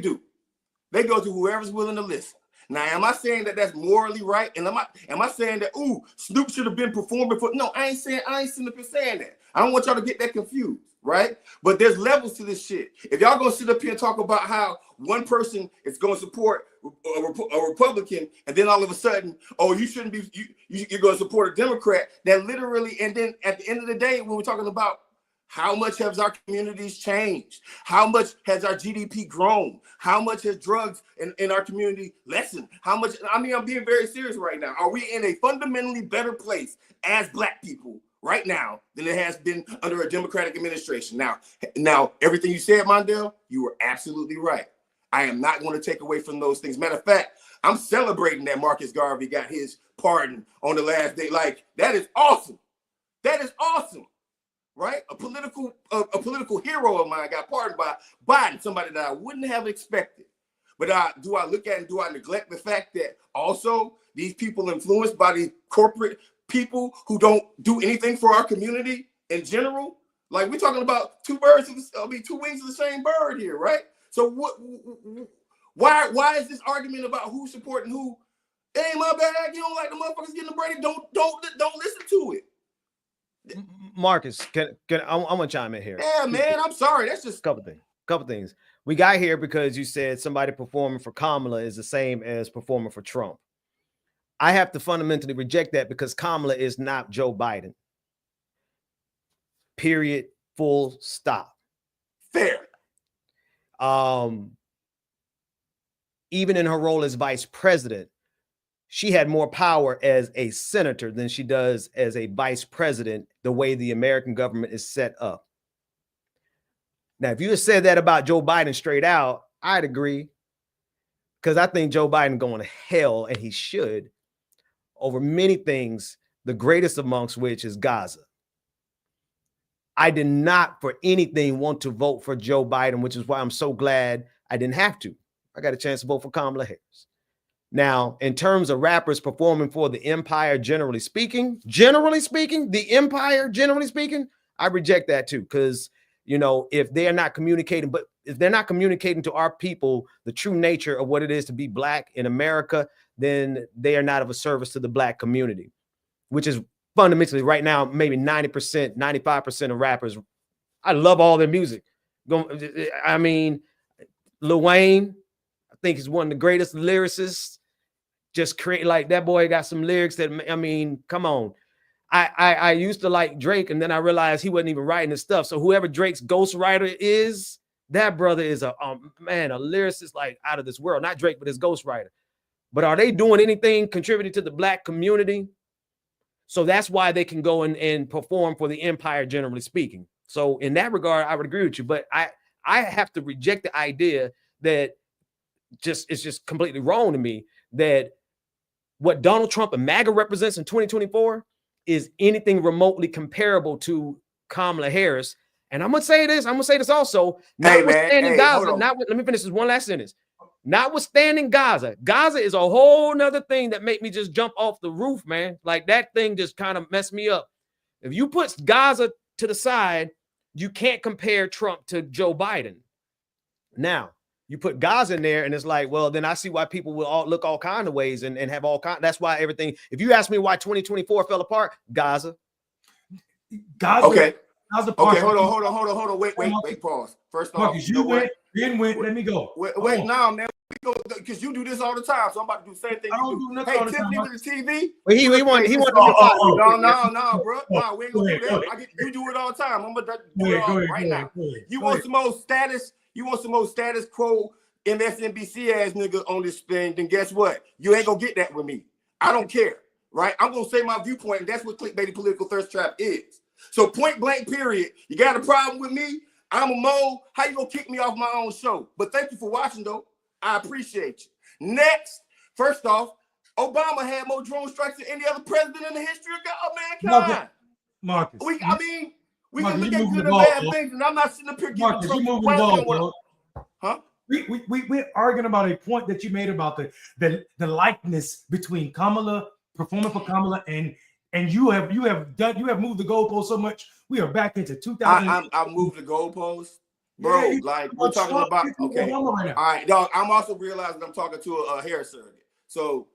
go to whoever's willing to listen. Now, am I saying that that's morally right? And am I saying that Snoop should have been performing for? No, I ain't sitting up here saying that. I don't want y'all to get that confused, right? But there's levels to this shit. If y'all gonna sit up here and talk about how one person is going to support a Republican, and then all of a sudden, oh, you shouldn't be, you're going to support a Democrat, that literally, and then at the end of the day, when we're talking about how much has our communities changed, how much has our GDP grown, how much has drugs in our community lessened, how much, I mean, I'm being very serious right now. Are we in a fundamentally better place as Black people right now than it has been under a Democratic administration? Now, everything you said, Mondale, you were absolutely right. I am not going to take away from those things. Matter of fact, I'm celebrating that Marcus Garvey got his pardon on the last day. Like, that is awesome. That is awesome, right? A political hero of mine got pardoned by Biden, somebody that I wouldn't have expected. But do I look at and do I neglect the fact that also these people influenced by the corporate people who don't do anything for our community in general? Like, we're talking about two wings of the same bird here, right? So why is this argument about who's supporting who? It ain't my bag. You don't like the motherfuckers getting the Brady. Don't listen to it. Marcus, I'm gonna chime in here. Yeah, man. I'm sorry. That's just couple things. We got here because you said somebody performing for Kamala is the same as performing for Trump. I have to fundamentally reject that because Kamala is not Joe Biden. Period. Full stop. Fair. Even in her role as vice president, she had more power as a senator than she does as a vice president, the way the American government is set up. Now, if you had said that about Joe Biden straight out, I'd agree, because I think Joe Biden going to hell, and he should, over many things, the greatest amongst which is Gaza. I did not for anything want to vote for Joe Biden, which is why I'm so glad I didn't have to. I got a chance to vote for Kamala Harris. Now, in terms of rappers performing for the empire, generally speaking, the empire, generally speaking, I reject that too. Because, you know, if they're not communicating, but if they're not communicating to our people the true nature of what it is to be Black in America, then they are not of a service to the Black community, which is fundamentally right now, maybe 90%, 95% of rappers. I love all their music. I mean, Lil Wayne, I think he's one of the greatest lyricists. Just create, like, that boy got some lyrics that, I mean, come on. I used to like Drake, and then I realized he wasn't even writing his stuff. So whoever Drake's ghostwriter is, that brother is a lyricist like out of this world. Not Drake, but his ghostwriter. But are they doing anything contributing to the Black community? So that's why they can go and perform for the empire, generally speaking. So in that regard, I would agree with you. But I have to reject the idea that it's just completely wrong to me that what Donald Trump and MAGA represents in 2024 is anything remotely comparable to Kamala Harris. And I'm gonna say this also. Notwithstanding Gaza, let me finish this one last sentence. Notwithstanding Gaza is a whole nother thing that made me just jump off the roof, man. Like, that thing just kind of messed me up. If you put Gaza to the side, you can't compare Trump to Joe Biden. Now, you put Gaza in there, and it's like, well, then I see why people will all look all kinds of ways and have all kinds. That's why everything. If you ask me why 2024 fell apart, Gaza. Okay. Gaza. Okay. Hold on. Wait. Pause. First off, Marcus, you went. Let me go. Wait, now, man. Because you do this all the time, so I'm about to do the same thing. I don't do nothing all the Tiffany time. with the TV. Well, he want to No, bro. No, we ain't gonna do that. You do it all the time. I'm gonna do it all right now. You want some more status? You want some more status quo MSNBC ass nigga on this thing? Then guess what? You ain't gonna get that with me. I don't care, right? I'm gonna say my viewpoint, and that's what Clickbaity Political Thirst Trap is. So point blank, period. You got a problem with me? I'm a mole. How you gonna kick me off my own show? But thank you for watching, though. I appreciate you. Next, first off, Obama had more drone strikes than any other president in the history of mankind. Marcus. We can look at good and bad things, and I'm not sitting up here giving Trump moving the ball, huh? We're arguing about a point that you made about the likeness between Kamala, performing for Kamala, and you have moved the goalpost so much. We are back into 2000. I moved the goalpost. Bro, yeah, like we're talking about, okay. All right, dog. I'm also realizing I'm talking to a hair surrogate. So,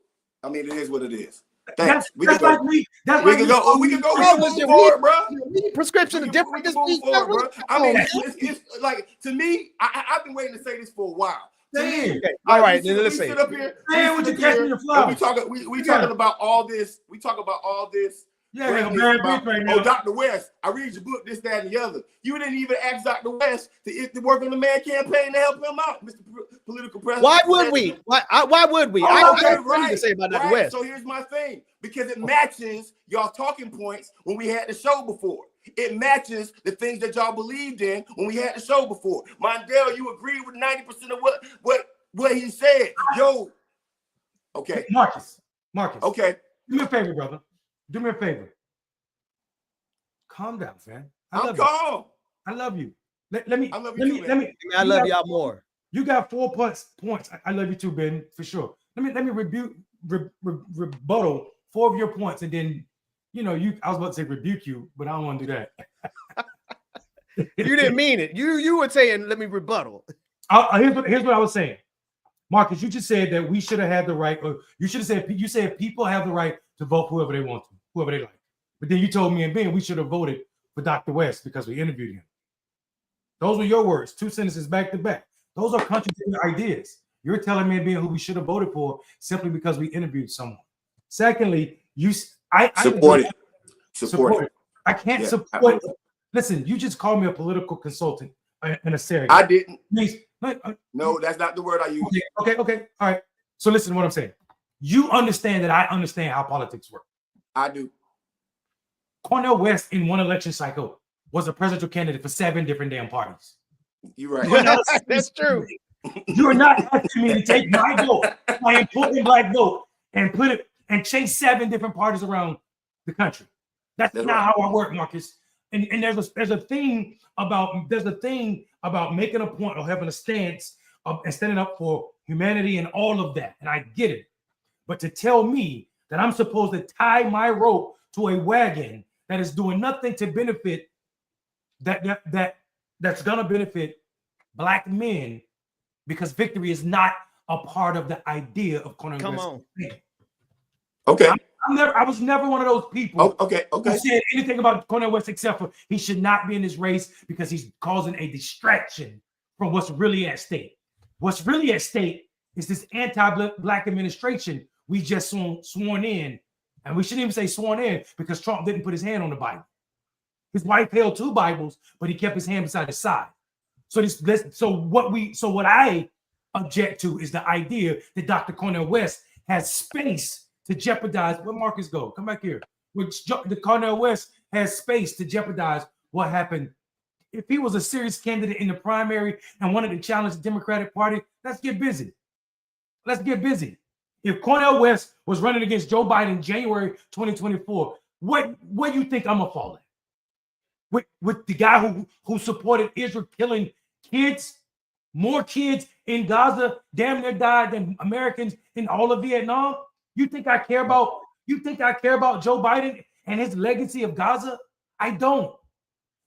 I mean, it is what it is. Thanks. We That's can like go. me. That's We like can me. go. We can go. Bro, We was can your move forward, bro. weed prescription We different can this move week? forward, bro. I mean, man. it's like, to me, I've been waiting to say this for a while. To me, Damn. Okay. All right, then we let's sit see. up here. Man, would you catch me the And flowers? we Yeah. talking about all this. We talk about all this. Yeah, greatness bad about, breath right now. oh, Dr. West, I read your book, this, that, and the other. You didn't even ask Dr. West to work on the man campaign to help him out, Mr. Political President. Why would we? Why would we? Oh, I okay, have plenty to say about Dr. West. So here's my thing, because it matches y'all talking points when we had the show before. It matches the things that y'all believed in when we had the show before. Mondale, you agreed with 90% of what he said. Yo, okay. Marcus. Okay. Do me a favor, brother. Do me a favor. Calm down, fam. I'm calm. I love you. Let me. I love you too, man. I love y'all more. You got 4 points. I love you too, Ben, for sure. Let me rebuttal 4 of your points, and then I was about to say rebuke you, but I don't want to do that. You didn't mean it. You were saying let me rebuttal. Here's what I was saying. Marcus, you just said that we should have had the right, or you should have said, you said people have the right to vote whoever they want to, whoever they like. But then you told me and Ben we should have voted for Dr. West because we interviewed him. Those were your words, 2 sentences back to back. Those are contradicting ideas. You're telling me and Ben who we should have voted for simply because we interviewed someone. Secondly, I support it. I can't support. Listen, you just called me a political consultant and a surrogate. I didn't. Please. No, that's not the word I use. Okay. All right. So listen to what I'm saying. You understand that I understand how politics work. I do. Cornel West in one election cycle was a presidential candidate for 7 different damn parties. You're right. That's true. You're not asking me to take my vote, my important black vote, and put it and chase 7 different parties around the country. That's not right. how I work, Marcus. And there's a thing about making a point or having a stance and standing up for humanity and all of that. And I get it. But to tell me that I'm supposed to tie my rope to a wagon that is doing nothing to benefit that's gonna benefit black men, because victory is not a part of the idea of Cornel West. Come on. Okay. I was never one of those people Okay. who said anything about Cornel West except for he should not be in this race because he's causing a distraction from what's really at stake. What's really at stake is this anti-black administration we just sworn in, and we shouldn't even say sworn in because Trump didn't put his hand on the Bible. His wife held 2 Bibles, but he kept his hand beside his side. So what I object to is the idea that Dr. Cornel West has space to jeopardize. Where Marcus go? Come back here. The Cornel West has space to jeopardize what happened. If he was a serious candidate in the primary and wanted to challenge the Democratic Party, let's get busy. Let's get busy. If Cornel West was running against Joe Biden in January 2024, what do you think I'm gonna fall at? With the guy who supported Israel killing kids, more kids in Gaza, damn near died than Americans in all of Vietnam? You think I care about Joe Biden and his legacy of Gaza? I don't.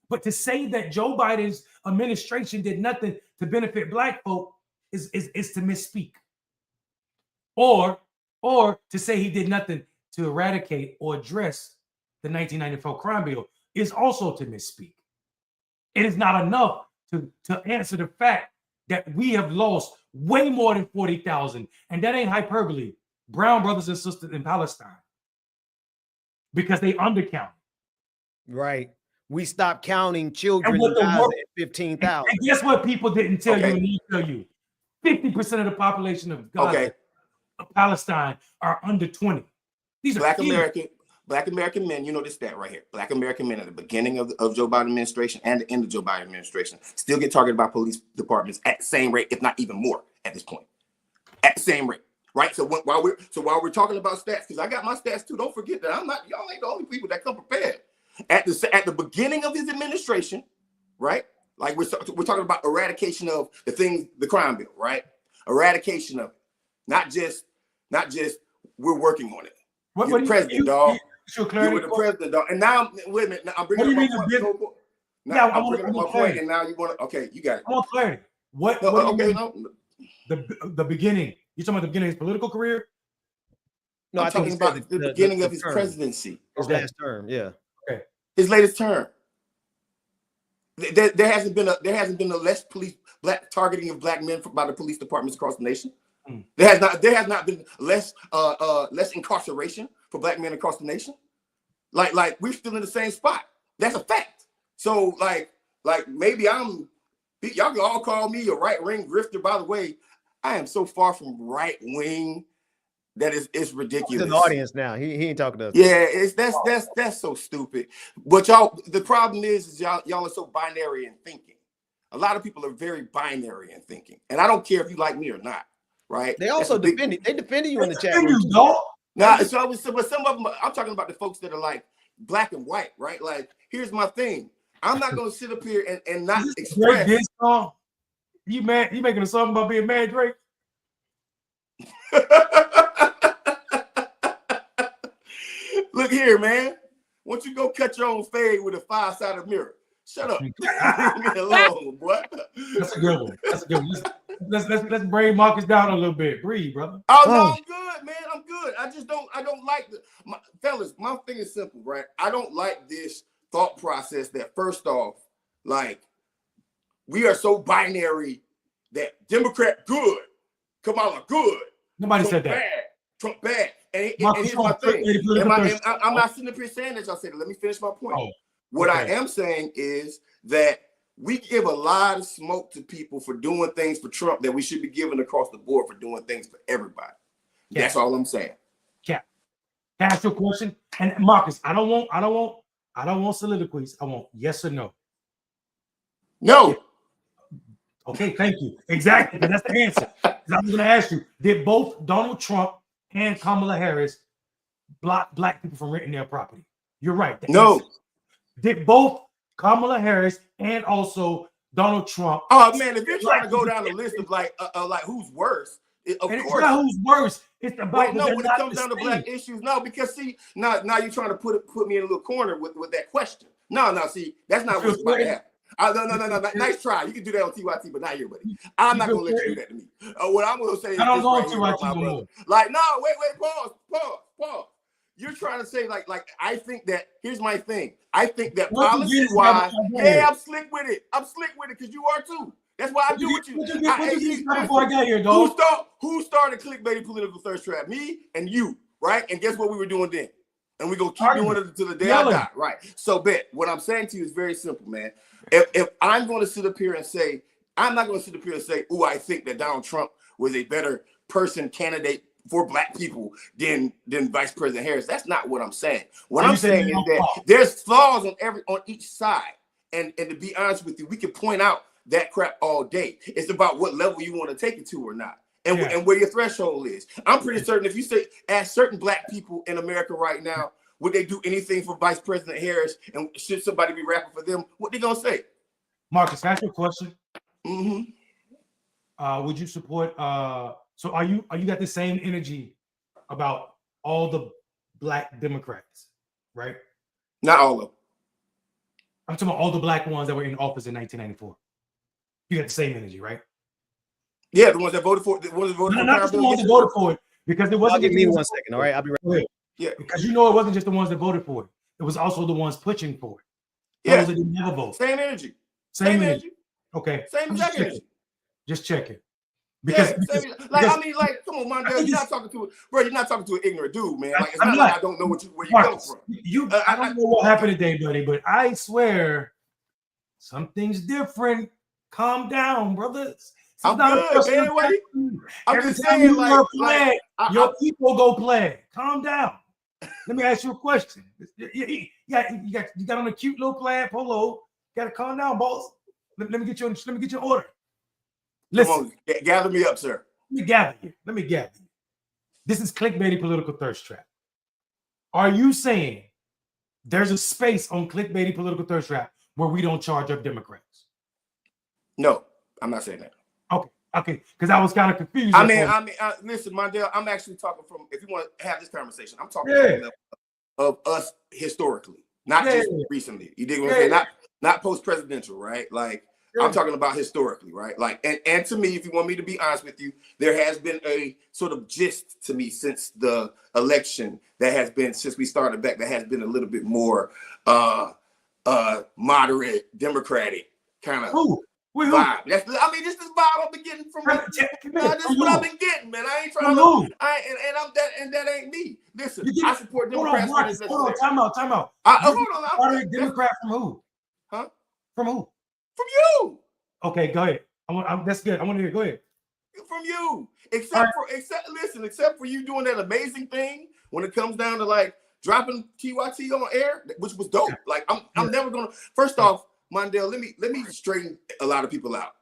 But to say that Joe Biden's administration did nothing to benefit black folk is to misspeak. Or to say he did nothing to eradicate or address the 1994 crime bill is also to misspeak. It is not enough to answer the fact that we have lost way more than 40,000, and that ain't hyperbole, brown brothers and sisters in Palestine, because they undercounted. Right. We stopped counting children in Gaza at 15,000. And guess what people didn't tell you and they tell you? 50% of the population of Gaza, of Palestine, are under 20. These are Black American men, you know this stat right here. Black American men at the beginning of Joe Biden administration and the end of Joe Biden administration still get targeted by police departments at the same rate, if not even more at this point. At the same rate, right? So while we're talking about stats, because I got my stats too, don't forget that y'all ain't the only people that come prepared. At the beginning of his administration, right? Like we're talking about eradication of the crime bill, right? Eradication of it. Not just we're working on it. You're the president, dog. You were the president, dog. And now, wait a minute. Now I'm bringing up my point. Now I'm bringing up my point, and now you want to. Okay, you got it. I want clarity. What? Okay, the beginning? You talking about the beginning of his political career? No, I'm I think talking he said about the beginning of his term, presidency. his last term. Yeah. Okay. His latest term. There hasn't been a less black targeting of black men by the police departments across the nation. Mm. There has not been less incarceration for black men across the nation. Like we're still in the same spot. That's a fact. So like maybe y'all can all call me a right wing grifter. By the way, I am so far from right wing that it's ridiculous. He's in the audience now. He ain't talking to us. Yeah, that's so stupid. But y'all, the problem is y'all are so binary in thinking. A lot of people are very binary in thinking, and I don't care if you like me or not. Right? They also defended you in the chat room. Nah, but some of them, I'm talking about the folks that are like black and white, right? Like, here's my thing. I'm not gonna sit up here and not express. This song? You mad? You making a song about being mad, Drake? Look here, man. Why don't you go cut your own fade with a 5-sided mirror? Shut up. Leave me alone, boy. That's a good one. That's a good one. Let's bring Marcus down a little bit. Breathe, brother. Oh no, I'm good, man. I'm good. I don't like fellas. My thing is simple, right? I don't like this thought process that first off, like, we are so binary that Democrat good, Kamala good. Nobody Trump said that. Bad, Trump bad. And Marcus, here's my thing. I'm I'm not sitting up here saying that y'all said it. Let me finish my point. Oh, what okay. I am saying is that we give a lot of smoke to people for doing things for Trump that we should be giving across the board for doing things for everybody. Yeah. That's all I'm saying. Cap. Can I ask you a question? And Marcus, I don't want soliloquies. I want yes or no. No. Okay, thank you. Exactly. That's the answer. I was going to ask you, did both Donald Trump and Kamala Harris block black people from renting their property? You're right. No. Did both Kamala Harris and also Donald Trump? Oh man, if you're trying to go down the list of like who's worse, of and course. It's not who's worse. It's about no. When it comes down to black issues, no, because see, now you're trying to put me in a little corner with that question. No, see, that's not what's about to happen. No. Nice try. You can do that on TYT, but not here, buddy. I'm not gonna let you do that to me. What I'm gonna say is, I don't go on TYT, my brother. Like, no, wait, pause. You're trying to say like I think that. Here's my thing. I think that policy wise, yeah, I'm slick with it. Because you are too. That's why I do with you. Before I got here, dog. Who started Clickbaity Political Thirst Trap? Me and you, right? And guess what we were doing then? And we're gonna keep doing it until the day I die, right? So bet what I'm saying to you is very simple, man. If I'm going to sit up here and say, I'm not going to sit up here and say, oh, I think that Donald Trump was a better candidate for black people than Vice President Harris. That's not what I'm saying. What I'm saying is that there's flaws on each side. And to be honest with you, we can point out that crap all day. It's about what level you want to take it to or not. And where your threshold is. I'm pretty certain if you ask certain black people in America right now, would they do anything for Vice President Harris? And should somebody be rapping for them? What they gonna say? Marcus, can I ask you a question? Mm-hmm. Would you support? So are you got the same energy about all the black Democrats, right? Not all of them. I'm talking about all the black ones that were in office in 1994. You got the same energy, right? Yeah, the ones that voted for it. Not just the ones that voted for it, because it wasn't. Give me 1 second, all right? I'll be right back. Yeah, because it wasn't just the ones that voted for it. It was also the ones pushing for it. Those that didn't never vote. Same energy. Same energy. Okay. Same exact energy. Just checking. Because come on, Mondale, you're not talking to You're not talking to an ignorant dude, man. Like, it's not like I don't know where you come from. I don't know what happened today, buddy, but I swear something's different. Calm down, brothers. I'm good, man. I'm just saying, your people go play. Calm down. Let me ask you a question. You got on a cute little plaid polo. Got to calm down, boss. Let me get you in order. Listen, come on, gather me up, sir. Let me gather you. This is Clickbaity Political Thirst Trap. Are you saying there's a space on Clickbaity Political Thirst Trap where we don't charge up Democrats? No, I'm not saying that. Okay, because I was kind of confused. Listen, Mondale, I'm actually talking from, if you want to have this conversation, I'm talking from the level of us historically, not just recently. You dig what I'm saying? Not post-presidential, right? Like, I'm talking about historically, right? Like, and to me, if you want me to be honest with you, there has been a sort of gist to me since the election that has been, since we started back, that has been a little bit more moderate, democratic kind of vibe. That's, I mean, this is vibe I've been getting from this is what I've been getting, man. I ain't trying to, I'm that, and that ain't me. Listen, I support Democrats when it's necessary. Time out. Hold on. Democrat from who? Huh? From who? From you. Okay, go ahead. That's good. I want to hear. Go ahead. From you, except for you doing that amazing thing when it comes down to like dropping TYT on air, which was dope. Like I'm never gonna. First off, Mondale, let me straighten a lot of people out.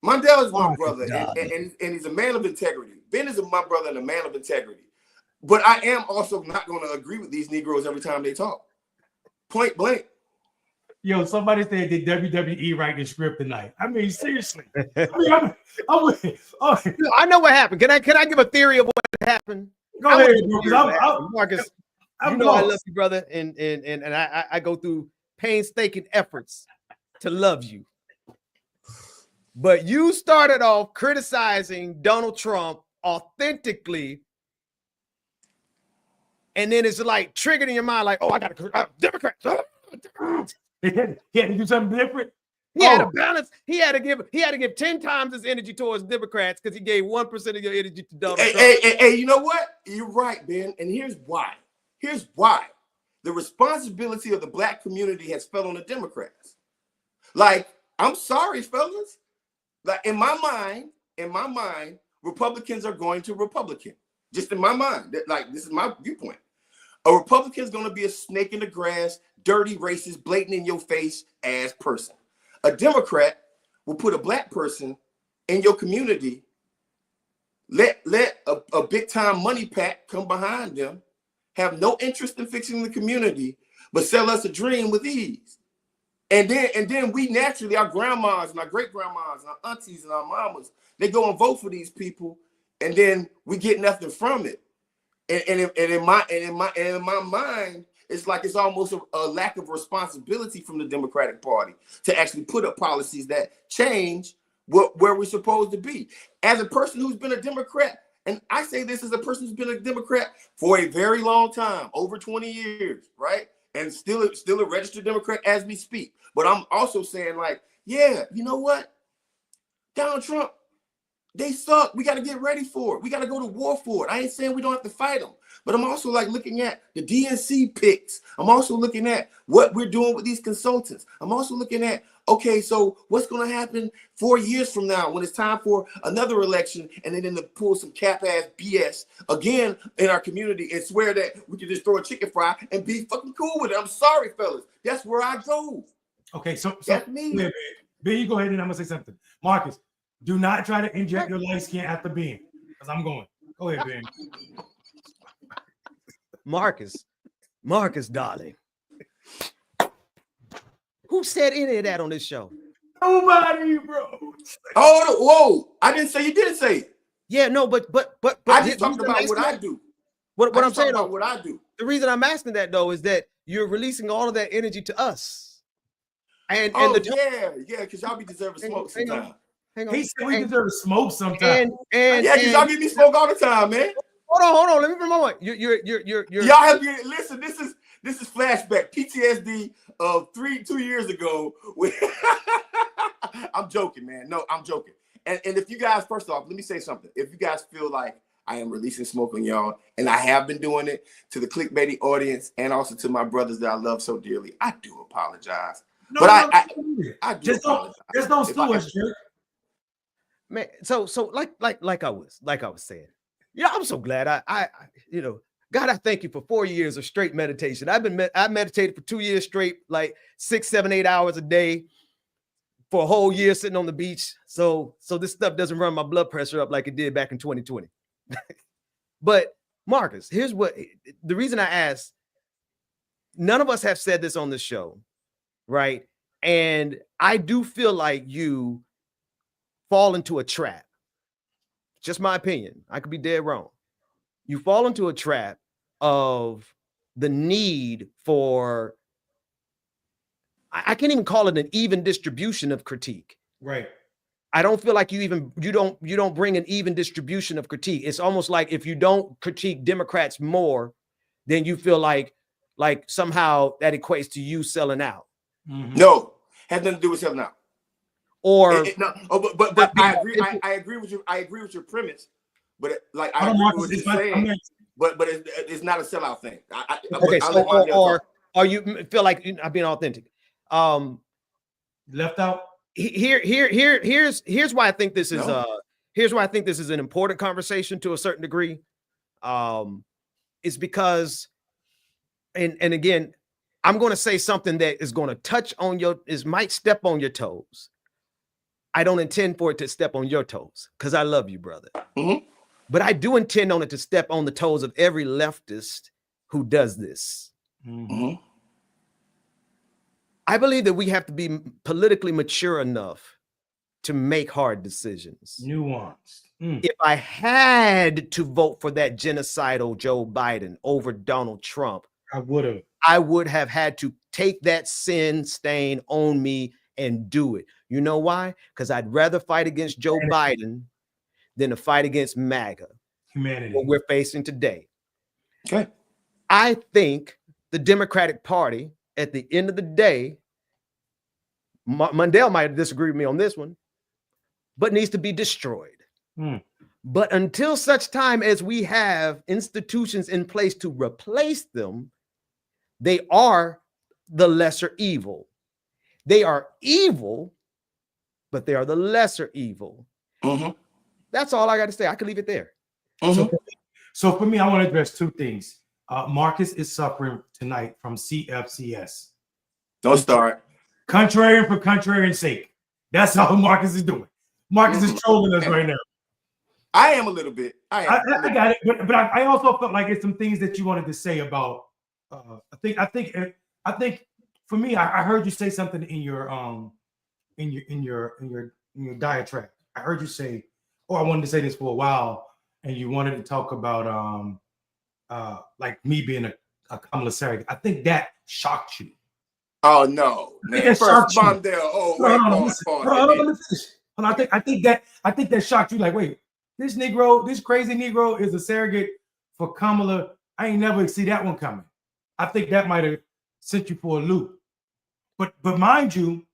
Mondale is my brother, and he's a man of integrity. Ben is my brother and a man of integrity. But I am also not going to agree with these Negroes every time they talk. Point blank. Yo, somebody said did WWE write the script tonight? I mean, seriously. I know what happened. Can I give a theory of what happened? Go ahead, Marcus. I love you, brother, and I go through painstaking efforts to love you. But you started off criticizing Donald Trump authentically, and then it's like triggered in your mind, like, oh, I got to Democrats. He had to do something different. He had to balance. He had to give 10 times his energy towards Democrats because he gave 1% of your energy to Donald Trump. Hey, you know what? You're right, Ben. And here's why. The responsibility of the black community has fell on the Democrats. Like, I'm sorry, fellas. Like in my mind, Republicans are going to Republican. Just in my mind. Like, this is my viewpoint. A Republican is going to be a snake in the grass, dirty, racist, blatant in your face ass person. A Democrat will put a black person in your community, let a big time money pack come behind them, have no interest in fixing the community, but sell us a dream with ease. And then we naturally, our grandmas and our great grandmas and our aunties and our mamas, they go and vote for these people, and then we get nothing from it. And in my mind, it's like it's almost a lack of responsibility from the Democratic Party to actually put up policies that change where we're supposed to be. As a person who's been a Democrat, and I say this as a person who's been a Democrat for a very long time, over 20 years, right? And still a registered Democrat as we speak. But I'm also saying, like, yeah, you know what? Donald Trump, they suck. We got to get ready for it. We got to go to war for it. I ain't saying we don't have to fight them. But I'm also like looking at the DNC picks. I'm also looking at what we're doing with these consultants. I'm also looking at, okay, so what's going to happen 4 years from now when it's time for another election and then to pull some cap-ass BS again in our community and swear that we can just throw a chicken fry and be fucking cool with it. I'm sorry, fellas. That's where I go. Okay, so that's me. Ben, you go ahead and I'm going to say something. Marcus, do not try to inject your light skin after Ben, because I'm going. Go ahead, Ben. Marcus, darling. Who said any of that on this show? Nobody, bro. Oh, whoa! I didn't say you didn't say it. Yeah, no, but I just talked about what I do. What I'm saying about what I do. The reason I'm asking that though is that you're releasing all of that energy to us. Yeah, because y'all be deserving smoke sometimes. Hang on. He said we deserve smoke sometimes. Because y'all give me smoke all the time, man. Hold on. Let me moment. You're y'all have to listen. This is flashback PTSD of 2 years ago. I'm joking, man. No, I'm joking. And if you guys, first off, let me say something. If you guys feel like I am releasing smoke on y'all, and I have been doing it to the Clickbaity audience and also to my brothers that I love so dearly, I do apologize. I do just apologize. Just don't steal us, jerk. Man, so like I was saying, yeah, I'm so glad I God, I thank you for 4 years of straight meditation. I meditated for 2 years straight, like 6, 7, 8 hours a day for a whole year sitting on the beach. So this stuff doesn't run my blood pressure up like it did back in 2020. But Marcus, here's what the reason I asked. None of us have said this on the show, right? And I do feel like you fall into a trap. Just my opinion. I could be dead wrong. You fall into a trap of the need for I can't even call it an even distribution of critique. Right. I don't feel like you don't bring an even distribution of critique. It's almost like if you don't critique Democrats more, then you feel like somehow that equates to you selling out. Mm-hmm. No, has nothing to do with selling out. Or no, but I agree. I agree with you. I agree with your premise. But like I agree with what you're saying. But it's not a sellout thing. Okay, so or you feel like you're not being authentic. Left out. Here's why I think this is here's why I think this is an important conversation to a certain degree. It's because, and again, I'm going to say something that is going to touch on might step on your toes. I don't intend for it to step on your toes because I love you, brother. Mm-hmm. But I do intend on it to step on the toes of every leftist who does this. Mm-hmm. I believe that we have to be politically mature enough to make hard decisions. Nuanced. If I had to vote for that genocidal Joe Biden over Donald Trump, I would have had to take that sin stain on me and do it. You know why? Because I'd rather fight against Joe Biden than to fight against MAGA. Humanity. What we're facing today. Okay. I think the Democratic Party, at the end of the day, Mundell might disagree with me on this one, but needs to be destroyed. But until such time as we have institutions in place to replace them, they are the lesser evil. They are evil, but they are the lesser evil. Mm-hmm. That's all I got to say. I could leave it there. Mm-hmm. So for me, I want to address two things. Marcus is suffering tonight from CFCS. Don't start. Contrarian for contrarian's sake. That's all Marcus is doing. Marcus is trolling us right now. I am a little bit. I got it, but I also felt like it's some things that you wanted to say about. I think for me, I heard you say something in your diatribe. I heard you say, "Oh, I wanted to say this for a while," and you wanted to talk about like me being a Kamala surrogate. I think that shocked you. Oh no, man! First Mondale. Oh wait, I think that shocked you. Like, wait, this crazy Negro is a surrogate for Kamala. I ain't never see that one coming. I think that might have sent you for a loop. But mind you,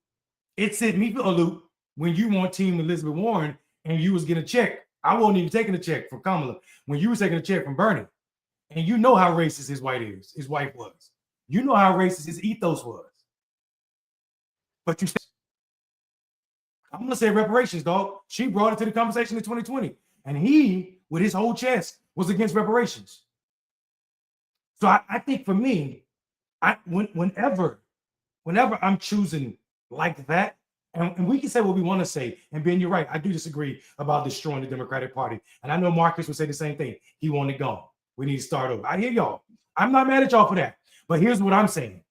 it sent me for a loop when you were on Team Elizabeth Warren and you was getting a check. I wasn't even taking a check from Kamala when you were taking a check from Bernie. And you know how racist his wife was. You know how racist his ethos was. But I'm gonna say reparations, dog. She brought it to the conversation in 2020, and he, with his whole chest, was against reparations. So I think for me, whenever I'm choosing like that, and we can say what we want to say, and Ben, you're right. I do disagree about destroying the Democratic Party, and I know Marcus would say the same thing. He wanted it gone. We need to start over. I hear y'all. I'm not mad at y'all for that. But here's what I'm saying.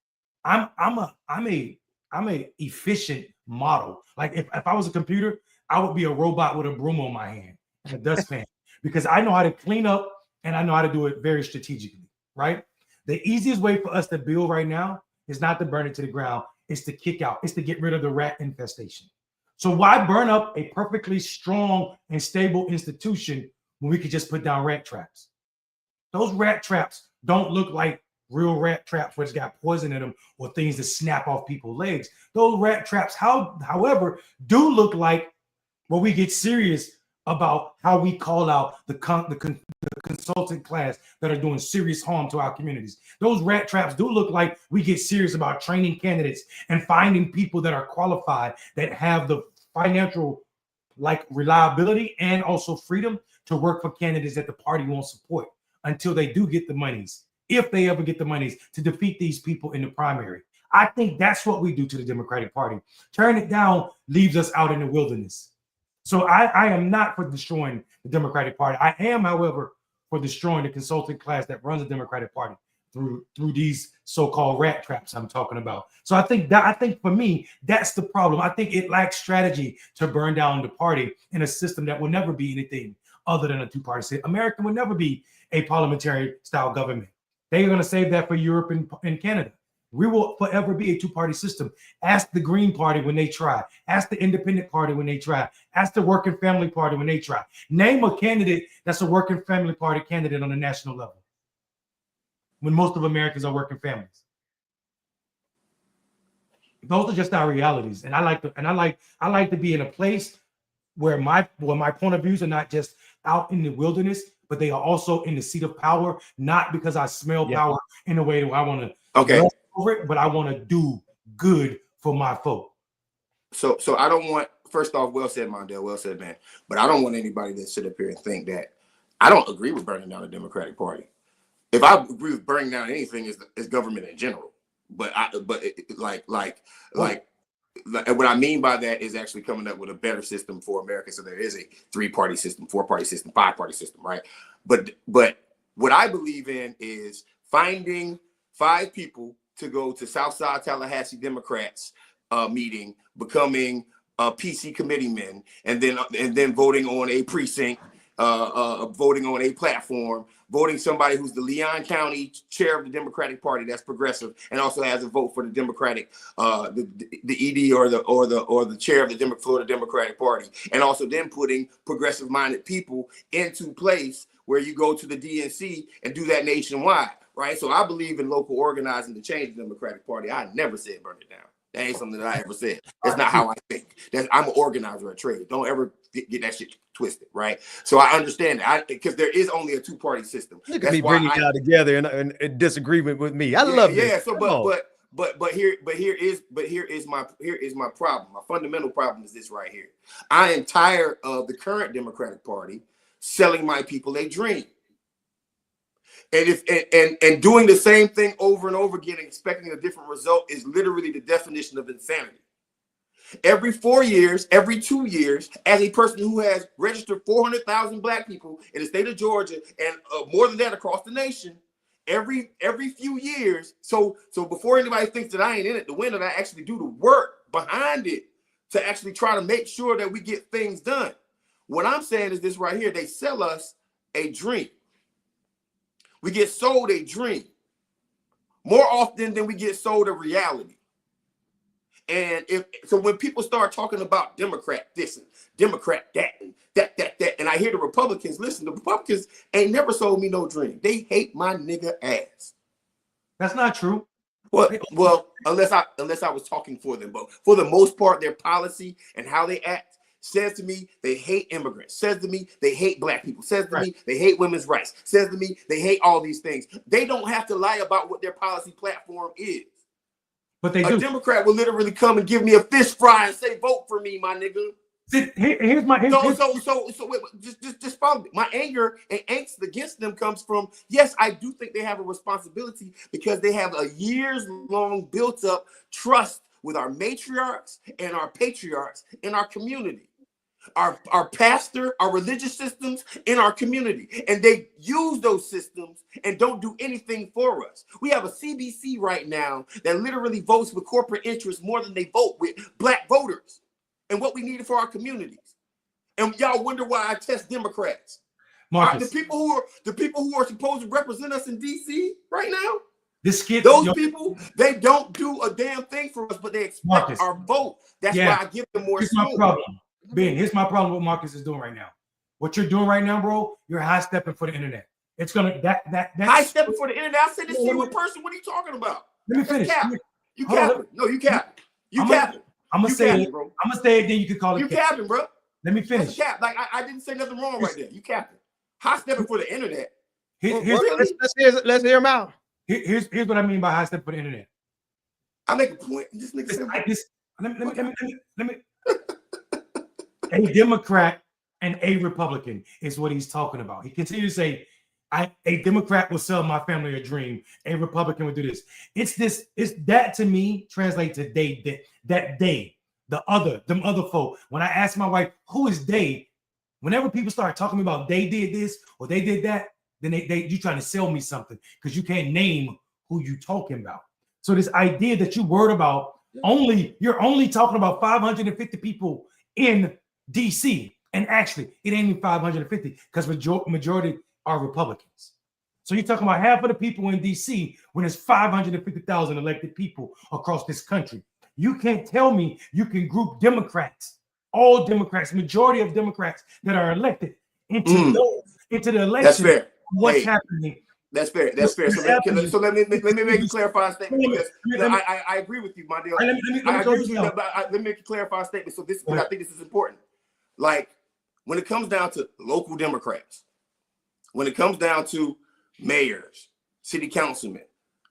I'm a efficient model. Like if I was a computer, I would be a robot with a broom on my hand and a dustpan because I know how to clean up and I know how to do it very strategically, right? The easiest way for us to build right now is not to burn it to the ground. It's to kick out. It's to get rid of the rat infestation. So why burn up a perfectly strong and stable institution when we could just put down rat traps? Those rat traps don't look like real rat traps where it's got poison in them or things that snap off people's legs. Those rat traps, however, do look like where we get serious about how we call out the consultant class that are doing serious harm to our communities. Those rat traps do look like we get serious about training candidates and finding people that are qualified, that have the financial reliability and also freedom to work for candidates that the party won't support until they do get the monies, if they ever get the monies to defeat these people in the primary. I think that's what we do to the Democratic Party. Turn it down leaves us out in the wilderness. So I am not for destroying the Democratic Party. I am, however, for destroying the consultant class that runs the Democratic Party through these so-called rat traps I'm talking about. So I think for me, that's the problem. I think it lacks strategy to burn down the party in a system that will never be anything other than a two-party system. America will never be a parliamentary style government. They're going to save that for Europe and Canada. We will forever be a two-party system. Ask the Green Party when they try. Ask the Independent Party when they try. Ask the Working Family Party when they try. Name a candidate that's a Working Family Party candidate on the national level, when most of Americans are working families. Those are just our realities, and I like to be in a place where my point of views are not just out in the wilderness, but they are also in the seat of power. Not because I smell power in a way that I want to over it, but I want to do good for my folk. So I don't want. First off, well said, Mondale. Well said, man. But I don't want anybody to sit up here and think that I don't agree with burning down the Democratic Party. If I agree with burning down anything, is government in general. But what I mean by that is actually coming up with a better system for America. So there is a 3-party system, 4-party system, 5-party system, right? But what I believe in is finding 5 people to go to Southside Tallahassee Democrats meeting, becoming PC committeemen, and then voting on a precinct, voting on a platform, voting somebody who's the Leon County chair of the Democratic Party that's progressive and also has a vote for the Democratic, the ED or the chair of the Florida Democratic Party, and also then putting progressive-minded people into place where you go to the DNC and do that nationwide, right? So I believe in local organizing to change the Democratic Party. I never said burn it down. That ain't something that I ever said. That's not how I think. I'm an organizer at trade. Don't ever get that shit twisted, right? So I understand that because there is only a 2-party system. Look at me bringing y'all together in disagreement with me. I love this. Yeah. So, but here is my problem. My fundamental problem is this right here. I am tired of the current Democratic Party selling my people a dream. And doing the same thing over and over again, expecting a different result is literally the definition of insanity. Every 4 years, every 2 years, as a person who has registered 400,000 Black people in the state of Georgia and more than that across the nation, every few years. So before anybody thinks that I ain't in it to win it, I actually do the work behind it to actually try to make sure that we get things done. What I'm saying is this right here: they sell us a dream. We get sold a dream more often than we get sold a reality. And when people start talking about Democrat this and Democrat that and that, and I hear the Republicans, listen, the Republicans ain't never sold me no dream. They hate my nigga ass. That's not true. Well, unless I was talking for them, but for the most part, their policy and how they act says to me they hate immigrants, says to me they hate Black people, says to me they hate women's rights, says to me they hate all these things. They don't have to lie about what their policy platform is. But they do. A Democrat will literally come and give me a fish fry and say, "Vote for me, my nigga." Just follow me. My anger and angst against them comes from, yes, I do think they have a responsibility because they have a years-long built-up trust with our matriarchs and our patriarchs in our community. Our pastor, our religious systems in our community, and they use those systems and don't do anything for us. We have a CBC right now that literally votes with corporate interests more than they vote with Black voters and what we needed for our communities. And y'all wonder why I test Democrats. The people who are supposed to represent us in DC right now, those people, they don't do a damn thing for us, but they expect our vote. That's why I give them more. Here's my problem. Ben, here's my problem with what Marcus is doing right now. What you're doing right now, bro, you're high stepping for the internet. It's gonna that high stepping for the internet. I said this to you in person. What are you talking about? Let me finish. You capping. No, you capping. You capping. I'm gonna say it, bro. I'm gonna say it, then you can call it. You capping, bro. Let me finish. Cap. Like I didn't say nothing wrong right there. You capping. High stepping for the internet. Let's hear him out. Here's what I mean by high stepping for the internet. I make a point. This nigga said, let me a Democrat and a Republican is what he's talking about. He continues to say, a Democrat will sell my family a dream. A Republican will do this. It's that to me translates to them other folk. When I ask my wife, who is they? Whenever people start talking about they did this or they did that, then you trying to sell me something because you can't name who you talking about. So this idea that you worried about you're only talking about 550 people in DC, and actually it ain't even 550 because majority are Republicans. So you're talking about half of the people in DC when there's 550,000 elected people across this country. You can't tell me you can group Democrats, all Democrats, majority of Democrats that are elected into the election. That's fair. What's happening? That's fair. That's fair. So let me make a clarifying statement because I agree with you, my dear. Let me make a clarifying statement. So this, I think this is important. Like when it comes down to local Democrats, when it comes down to mayors, city councilmen,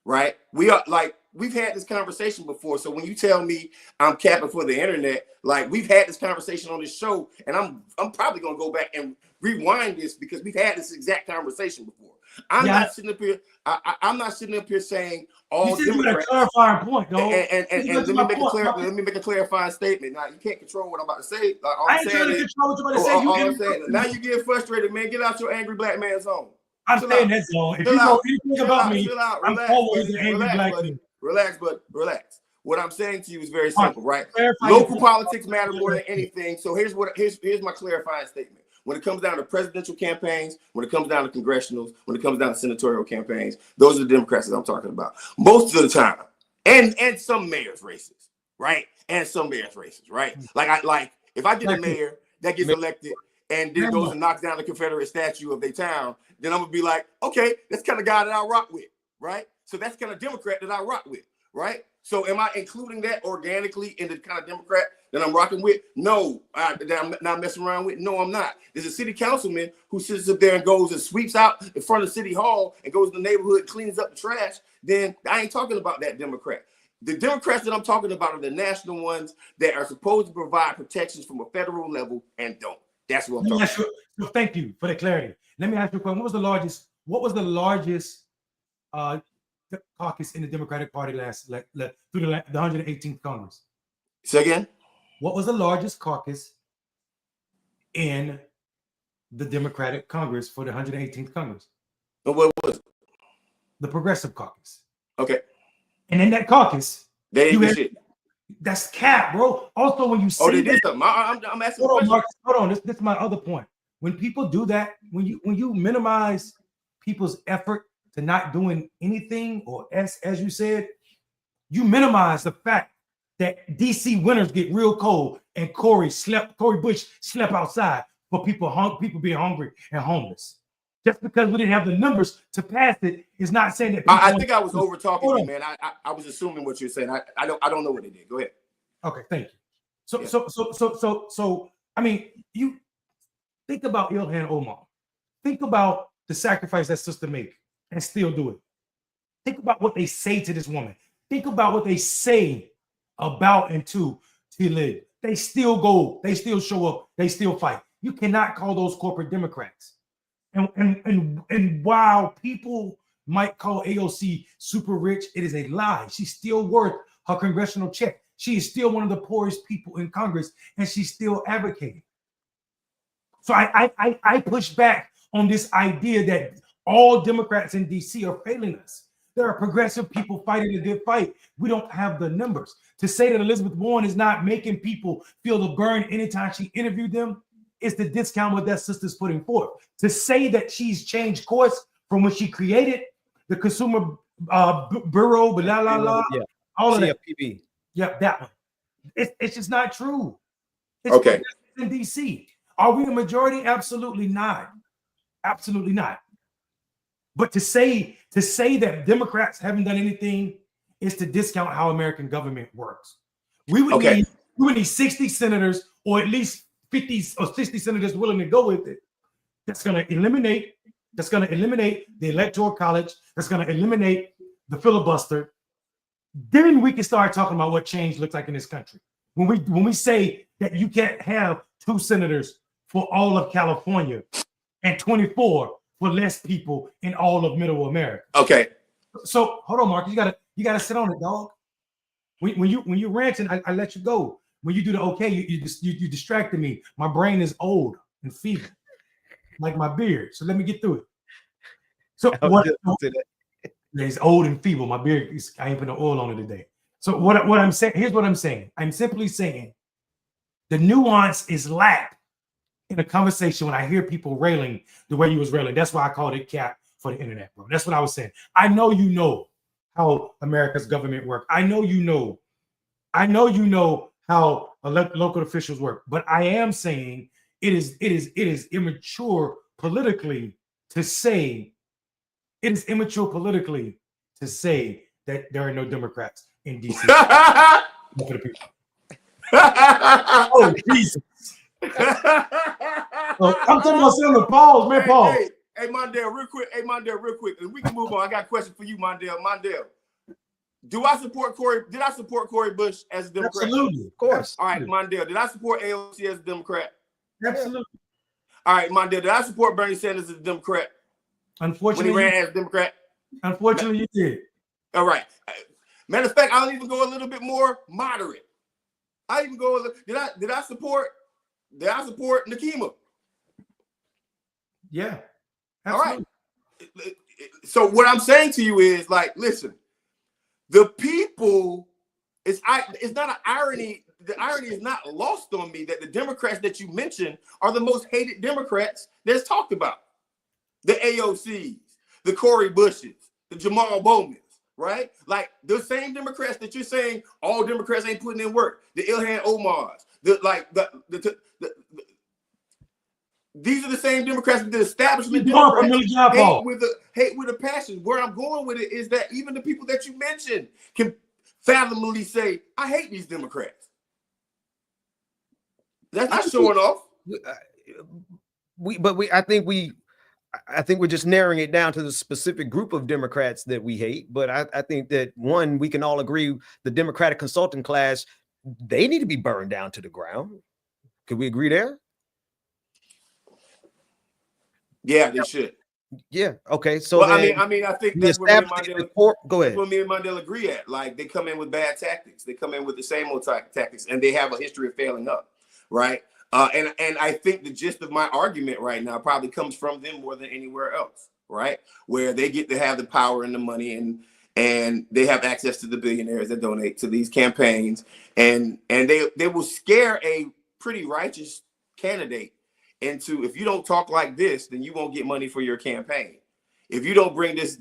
right? We are like, we've had this conversation before. So when you tell me I'm capping for the internet, like we've had this conversation on this show, and I'm probably gonna go back and rewind this because we've had this exact conversation before. I'm not sitting up here. I'm not sitting up here saying all Democrats. A clarifying point, though. And let me make a clarifying statement. Now you can't control what I'm about to say. Like, all I'm saying, now you get frustrated, man. Get out your angry black man zone. I'm saying that zone. If you know anything about me, I'm always an angry black man. Relax, but relax. What I'm saying to you is very simple, right? Local politics matter more than anything. So here's my clarifying statement. When it comes down to presidential campaigns, when it comes down to congressionals, when it comes down to senatorial campaigns, those are the Democrats that I'm talking about most of the time, and some mayors races, right? And some mayors races, right? Like if I get a mayor that gets elected and then goes and knocks down the Confederate statue of their town, then I'm gonna be like, okay, that's kind of guy that I rock with, right? So that's kind of Democrat that I rock with, right? So am I including that organically in the kind of Democrat that I'm rocking with? No, that I'm not messing around with. No, I'm not. There's a city councilman who sits up there and goes and sweeps out in front of City Hall and goes to the neighborhood, cleans up the trash. Then I ain't talking about that Democrat. The Democrats that I'm talking about are the national ones that are supposed to provide protections from a federal level and don't. That's what I'm talking about. So thank you for the clarity. Let me ask you a question. What was the largest caucus in the Democratic Party through the 118th Congress? Say again? What was the largest caucus in the Democratic Congress for the 118th Congress? But what was it? The Progressive Caucus. Okay. And in that caucus, they didn't do shit. That's cap, bro. Also, when you say they did something. I'm asking. Hold on. This is my other point. When people do that, when you minimize people's effort to not doing anything, or as you said, you minimize the fact that DC winters get real cold and Cory Bush slept outside for people being hungry and homeless. Just because we didn't have the numbers to pass it is not saying that. I think I was over talking you, man. I was assuming what you're saying. I don't know what they did. Go ahead. Okay, thank you. So I mean, you think about Ilhan Omar. Think about the sacrifice that sister made and still do it. Think about what they say to this woman. Think about what they say about and to live. They still go, they still show up, they still fight. You cannot call those corporate Democrats. And while people might call AOC super rich, it is a lie. She's still worth her congressional check. She is still one of the poorest people in Congress, and she's still advocating. So I push back on this idea that all Democrats in DC are failing us. There are progressive people fighting a good fight. We don't have the numbers. To say that Elizabeth Warren is not making people feel the burn anytime she interviewed them is the discount what that sister's putting forth. To say that she's changed course from when she created the Consumer Bureau, all of that. CFPB. Yep, that one. It's just not true. It's okay. In DC. Are we a majority? Absolutely not. Absolutely not. But to say that Democrats haven't done anything is to discount how American government works. We would need 60 senators, or at least 50 or 60 senators willing to go with it. That's going to eliminate the Electoral College. That's going to eliminate the filibuster. Then we can start talking about what change looks like in this country. When we say that you can't have 2 senators for all of California and 24 for less people in all of Middle America. Okay. So hold on, Mark. You gotta sit on it, dog. When you ranting, I let you go. When you do the okay, you distracted me. My brain is old and feeble, like my beard. So let me get through it. So it's old and feeble. My beard I ain't put no oil on it today. So what I'm saying, here's what I'm saying. I'm simply saying the nuance is lacked in a conversation when I hear people railing the way you was railing. That's why I called it cap for the internet, bro. That's what I was saying. I know you know how America's government work. I know you know how local officials work. But I am saying it is immature politically to say that there are no Democrats in DC. For the people. Oh Jesus! I'm talking about saying the pause, man. Pause. Hey, Mondale, real quick. And we can move on. I got a question for you, Mondale. Did I support Cory Bush as a Democrat? Absolutely. Of course. All right, Mondale, did I support AOC as a Democrat? Absolutely. All right, Mondale, did I support Bernie Sanders as a Democrat? Unfortunately, when he ran as a Democrat? Unfortunately, you did. All right. Matter of fact, I'll even go a little bit more moderate. Did I support Nakima? Yeah. Absolutely. All right. So what I'm saying to you is, like, listen, the people, it's not an irony. The irony is not lost on me that the Democrats that you mentioned are the most hated Democrats that's talked about. The AOCs, the Cory Bushes, the Jamal Bowmans, right? Like the same Democrats that you're saying all Democrats ain't putting in work. The Ilhan Omars, these are the same Democrats that the establishment Democrats hate with a passion. Where I'm going with it is that even the people that you mentioned can fathomably say, I hate these Democrats. That's not showing off. I think we're just narrowing it down to the specific group of Democrats that we hate. But I think that, one, we can all agree the Democratic consulting class, they need to be burned down to the ground. Could we agree there? Yeah, they should. Yeah. Okay. So well, I mean, I think that's where go ahead. me and Mondale agree at. Like, they come in with bad tactics. They come in with the same old tactics, and they have a history of failing up, right? And I think the gist of my argument right now probably comes from them more than anywhere else, right? Where they get to have the power and the money, and they have access to the billionaires that donate to these campaigns, and they will scare a pretty righteous candidate into, if you don't talk like this, then you won't get money for your campaign. If you don't bring this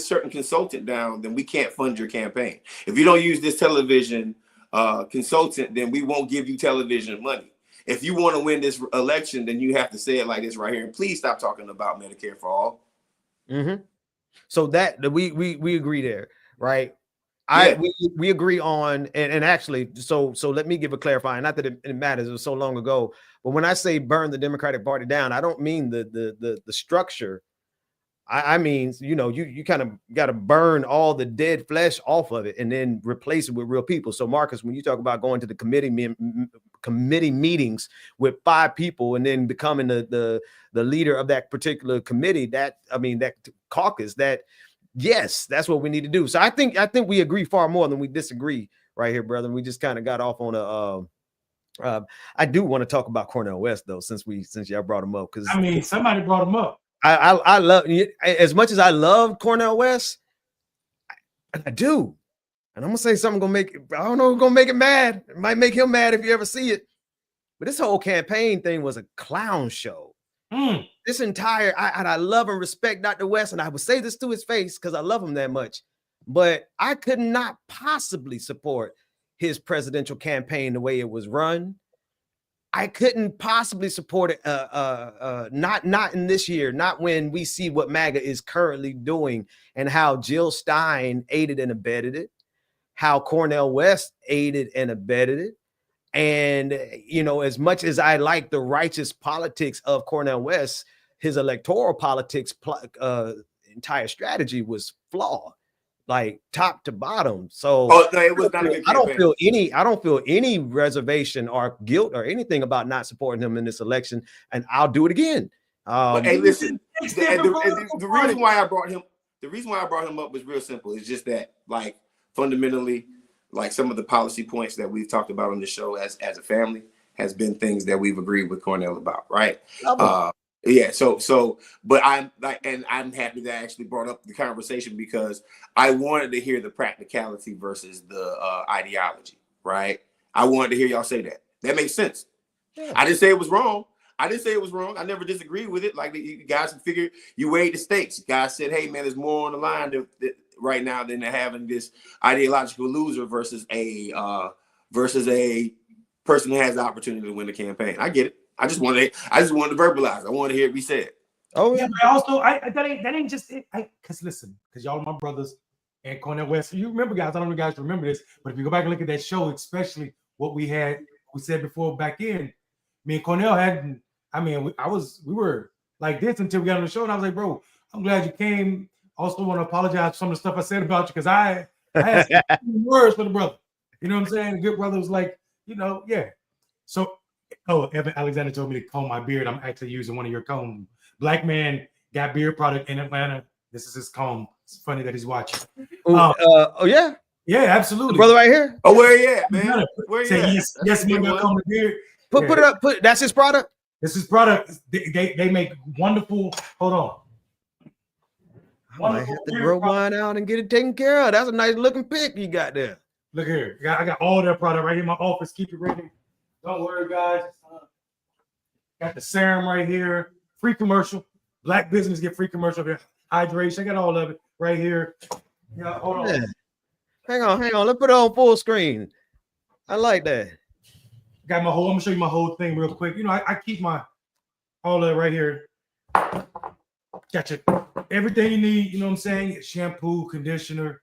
certain consultant down, then we can't fund your campaign. If you don't use this television consultant, then we won't give you television money. If you want to win this election, then you have to say it like this right here. And please stop talking about Medicare for all. Mm-hmm. So that we agree there, right? Yeah. We agree on, and actually, so let me give a clarifying. Not that it matters, it was so long ago. But when I say burn the Democratic Party down, I don't mean the structure. I mean, you kind of got to burn all the dead flesh off of it and then replace it with real people. So Marcus, when you talk about going to the committee meetings with 5 people and then becoming the leader of that particular committee, that caucus, yes, that's what we need to do. So I think we agree far more than we disagree right here, brother. We just kind of got off on I do want to talk about Cornel West though, since y'all brought him up, because somebody brought him up. I love, as much as I love Cornel West, I do. And I'm gonna say something gonna make it mad. It might make him mad if you ever see it. But this whole campaign thing was a clown show. This entire, I love and respect Dr. West, and I would say this to his face because I love him that much. But I could not possibly support his presidential campaign the way it was run. I couldn't possibly support it. Not in this year, not when we see what MAGA is currently doing and how Jill Stein aided and abetted it, how Cornel West aided and abetted it. And, as much as I like the righteous politics of Cornel West, his electoral politics entire strategy was flawed, like top to bottom. So it was not a good campaign. I don't feel any reservation or guilt or anything about not supporting him in this election, and I'll do it again. But hey, listen, the reason why I brought him up was real simple. It's just that, like, fundamentally, like, some of the policy points that we've talked about on the show as a family has been things that we've agreed with Cornel about, right? Yeah. But I'm happy that I actually brought up the conversation because I wanted to hear the practicality versus the ideology, right? I wanted to hear y'all say that. That makes sense. Yeah. I didn't say it was wrong. I didn't say it was wrong. I never disagreed with it. Like you guys figured you weighed the stakes. You guys said, hey man, there's more on the line right now than they're having this ideological loser versus a person that has the opportunity to win the campaign. I get it. I just wanted to verbalize. I wanted to hear it be said. Oh yeah, but also that ain't just it. Because listen, because y'all are my brothers and Cornel West. You remember, guys? I don't know if you guys remember this, but if you go back and look at that show, especially what we said before back in, me and Cornel had. I mean, we were like this until we got on the show, and I was like, bro, I'm glad you came. Also, want to apologize for some of the stuff I said about you because I had some words for the brother. You know what I'm saying? The good brother was like, yeah. So, Evan Alexander told me to comb my beard. I'm actually using one of your combs. Black man got beard product in Atlanta. This is his comb. It's funny that he's watching. Oh yeah, yeah, absolutely. The brother right here. Oh, where he at, man? Where he at? Yes, man. Comb the beard. Put it up. That's his product. This is product. They make wonderful. Hold on. I might have to grow mine out and get it taken care of. That's a nice looking pic you got there. Look here. I got all their product right here in my office. Keep it ready. Don't worry, guys. Got the serum right here. Free commercial. Black business get free commercial here. Hydration. I got all of it right here. Yeah, hold on. Yeah. Hang on. Let's put it on full screen. I like that. Got my whole. I'm gonna show you my whole thing real quick. I keep my all of it right here. Gotcha. Everything you need. You know what I'm saying? Shampoo, conditioner.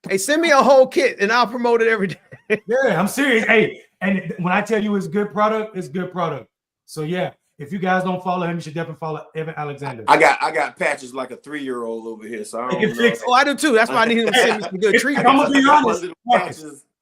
Hey, send me a whole kit and I'll promote it every day. Yeah, I'm serious. Hey, and when I tell you it's good product, it's good product. So yeah, if you guys don't follow him, you should definitely follow Evan Alexander. I got patches like a 3-year-old over here, so I don't know. Oh, I do too. That's why I need him to send me some good treatment. I'm gonna be honest,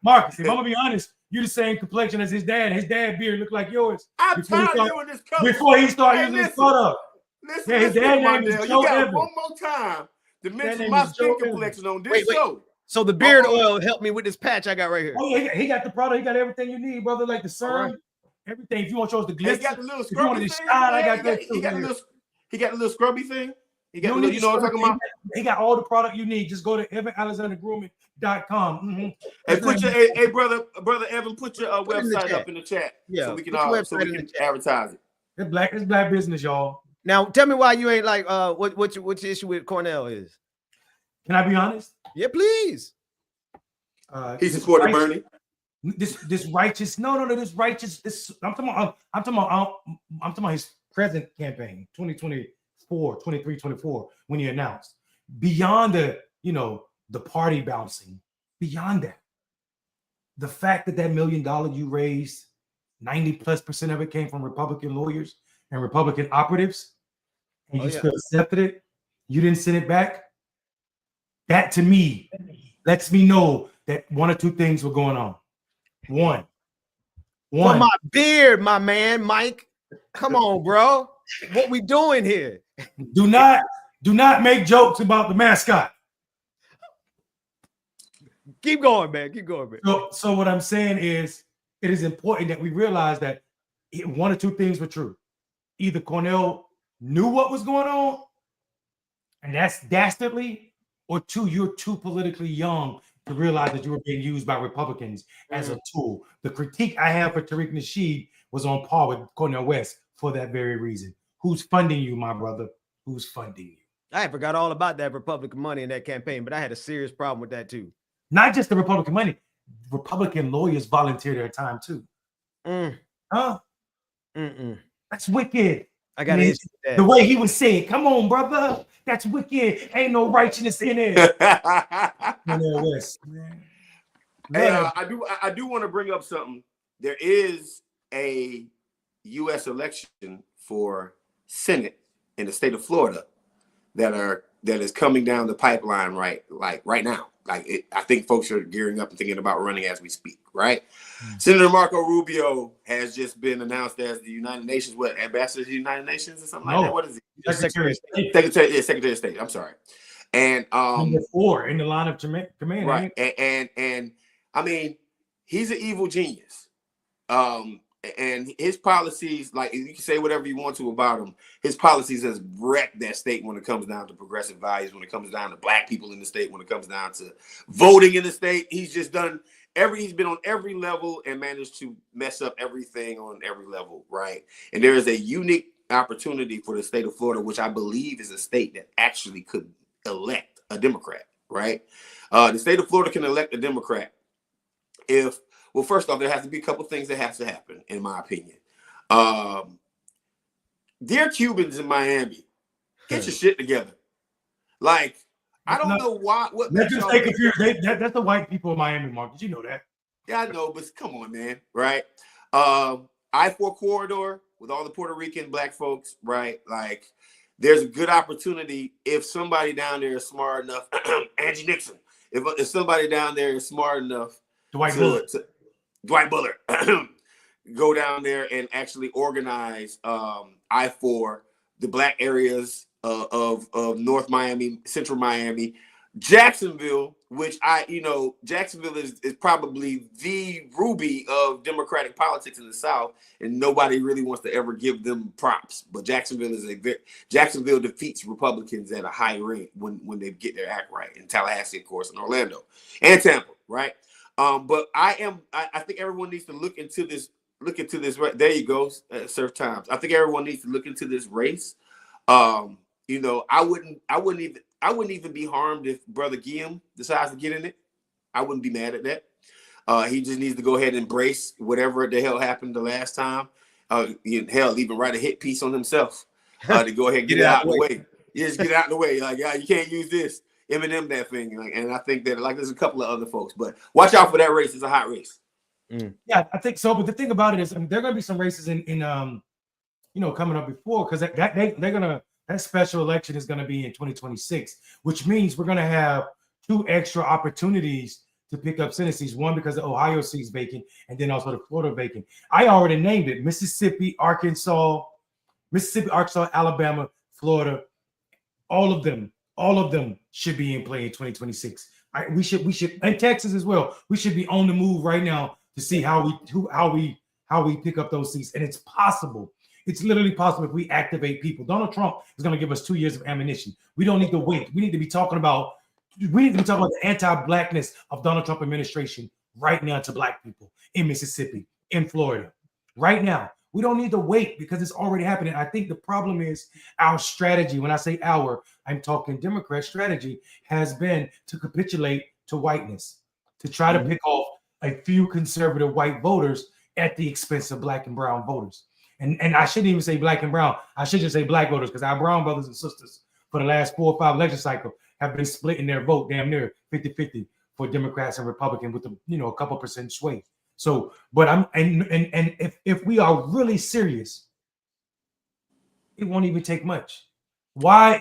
Marcus. If I'm gonna be honest, you're the same complexion as his dad. His dad beard looked like yours. I'm tired of doing this color. Before he started using this product. Listen, his dad name is Joe Evans. One more time to mention my skin complexion on this show. So the beard oil helped me with this patch I got right here. Oh yeah, he got the product. He got everything you need, brother. Like the serum, everything. If you want to show us the glitz, he got the little scrubby thing. I got that too. He got the little scrubby thing. He got you know what I'm talking about? He got all the product you need. Just go to evanalexandergrooming.com. Mm-hmm. And put your brother Evan, put your website up in the chat. Yeah, so we can advertise it. It's black business, y'all. Now tell me why you ain't like what's your issue with Cornel is. Can I be honest? Yeah, please. He supported Bernie. This righteous. No. This righteous. I'm talking about his present campaign, 2024, 23, 24, when he announced. Beyond the party bouncing, beyond that, the fact that $1 million you raised, 90+% of it came from Republican lawyers and Republican operatives, and you still accepted it. You didn't send it back. That to me lets me know that one or two things were going on. One. For my beard, my man, Mike. Come on, bro. What we doing here? Do not make jokes about the mascot. Keep going, man. So what I'm saying is, it is important that we realize that one or two things were true. Either Cornel knew what was going on, and that's dastardly, or two, you're too politically young to realize that you were being used by Republicans as a tool. The critique I have for Tariq Nasheed was on par with Cornel West for that very reason. Who's funding you, my brother? Who's funding you? I forgot all about that Republican money in that campaign, but I had a serious problem with that too. Not just the Republican money. Republican lawyers volunteer their time too. Huh? That's wicked. I got that. The way he was saying, "Come on, brother, that's wicked. Ain't no righteousness in it." Hey, I do want to bring up something. There is a U.S. election for Senate in the state of Florida that is coming down the pipeline right now. I think folks are gearing up and thinking about running as we speak, right? Senator Marco Rubio has just been announced as the United Nations, ambassador to the United Nations or something like that? What is he? Secretary of State. Secretary of State. I'm sorry. And number 4 in the line of command, right? And I mean, he's an evil genius. And his policies, like, you can say whatever you want to about him, his policies has wrecked that state when it comes down to progressive values, when it comes down to black people in the state, when it comes down to voting in the state. He's just done he's been on every level and managed to mess up everything on every level, right? And there is a unique opportunity for the state of Florida, which I believe is a state that actually could elect a Democrat, right? The state of Florida can elect a Democrat if, well, first off, there has to be a couple things that has to happen, in my opinion. Dear Cubans in Miami, get your shit together. Like, I don't know what Let makes them y'all stay think confused. That's the white people in Miami, Mark. Did you know that? Yeah, I know, but come on, man, right? I-4 corridor with all the Puerto Rican black folks, right? Like, there's a good opportunity if somebody down there is smart enough. Angie Nixon, if somebody down there is smart enough Dwight to Dwight Bullard go down there and actually organize I-4, the black areas of North Miami, Central Miami, Jacksonville, which Jacksonville is probably the ruby of Democratic politics in the South, and nobody really wants to ever give them props. But Jacksonville defeats Republicans at a high rate when they get their act right. In Tallahassee, of course, and Orlando and Tampa, right? But I think everyone needs to look into this. Right there, you go, Surf Times. I think everyone needs to look into this race. I wouldn't even be harmed if Brother Guillaume decides to get in it. I wouldn't be mad at that. He just needs to go ahead and embrace whatever the hell happened the last time. Hell, even write a hit piece on himself to go ahead and get it out of the way. You just get it out of the way. Like, yeah, you can't use this. Eminem that thing. Like, and I think that there's a couple of other folks, but watch out for that race. It's a hot race. Yeah, I think so. But the thing about it is, there are going to be some races in coming up before, because that special election is going to be in 2026, which means we're going to have 2 extra opportunities to pick up Senate seats. One, because the Ohio seat is vacant, and then also the Florida vacant. I already named it: Mississippi, Arkansas, Alabama, Florida. All of them should be in play in 2026. We should, and Texas as well. We should be on the move right now to see how we pick up those seats, and it's possible. It's literally possible if we activate people. Donald Trump is going to give us 2 years of ammunition. We don't need to wait. We need to be talking about the anti-blackness of Donald Trump administration right now to black people in Mississippi, in Florida, right now. We don't need to wait because it's already happening. I think the problem is our strategy. When I say our, I'm talking Democrat strategy, has been to capitulate to whiteness, to try to pick off a few conservative white voters at the expense of black and brown voters. And I shouldn't even say black and brown. I should just say black voters, because our brown brothers and sisters for the last 4 or 5 election cycles have been splitting their vote damn near 50-50 for Democrats and Republicans with a couple percent sway. So, but if we are really serious, it won't even take much. Why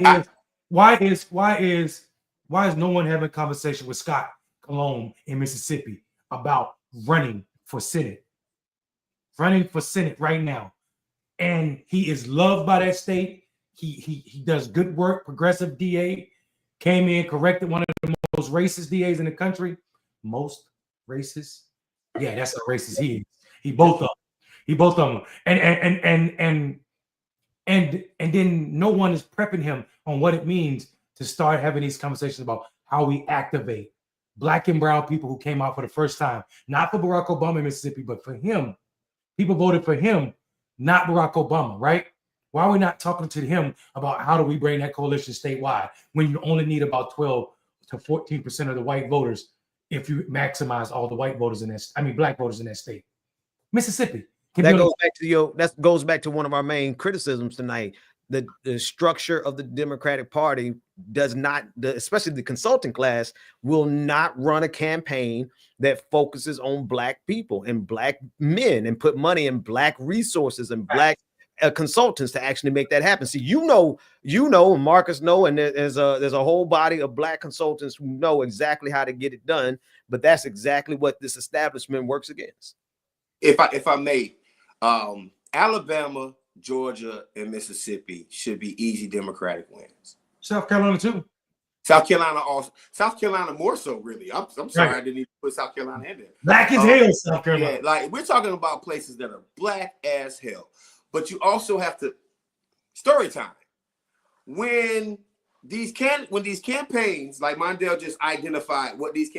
is no one having a conversation with Scott Cologne in Mississippi about running for Senate right now? And he is loved by that state. He does good work. Progressive DA came in, corrected one of the most racist DAs in the country. Most racist? Yeah, that's how racist he is. He both of them. And then no one is prepping him on what it means to start having these conversations about how we activate black and brown people who came out for the first time, not for Barack Obama in Mississippi, but for him. People voted for him, not Barack Obama, right? Why are we not talking to him about how do we bring that coalition statewide when you only need about 12 to 14% of the white voters if you maximize all the white voters black voters in that state? Mississippi. That goes back to one of our main criticisms tonight. The structure of the Democratic Party does not, especially the consulting class, will not run a campaign that focuses on black people and black men and put money in black resources and black consultants to actually make that happen. See, you know, and Marcus know, and there's a whole body of black consultants who know exactly how to get it done. But that's exactly what this establishment works against. If I may, Alabama, Georgia, and Mississippi should be easy Democratic wins. South Carolina too. South Carolina more so, really. I'm sorry, Right. I didn't even put South Carolina in there. Black as hell, South Carolina. Yeah, like we're talking about places that are black as hell. But you also have to story time. When these campaigns, like Mondale just identified what these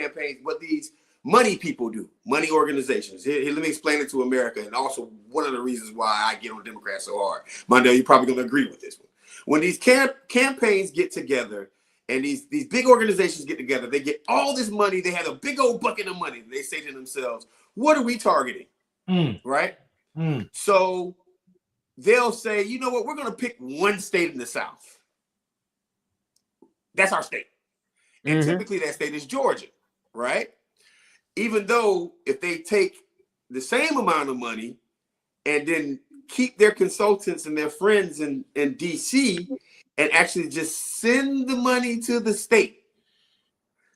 money people do, money organizations. Here, let me explain it to America, and also one of the reasons why I get on Democrats so hard. Mondale, you're probably going to agree with this one. When these campaigns get together and these big organizations get together, they get all this money. They have a big old bucket of money. They say to themselves, what are we targeting? Right? So they'll say, you know what? We're going to pick one state in the South. That's our state. And typically that state is Georgia, right? Even though if they take the same amount of money and then keep their consultants and their friends in DC and actually just send the money to the state,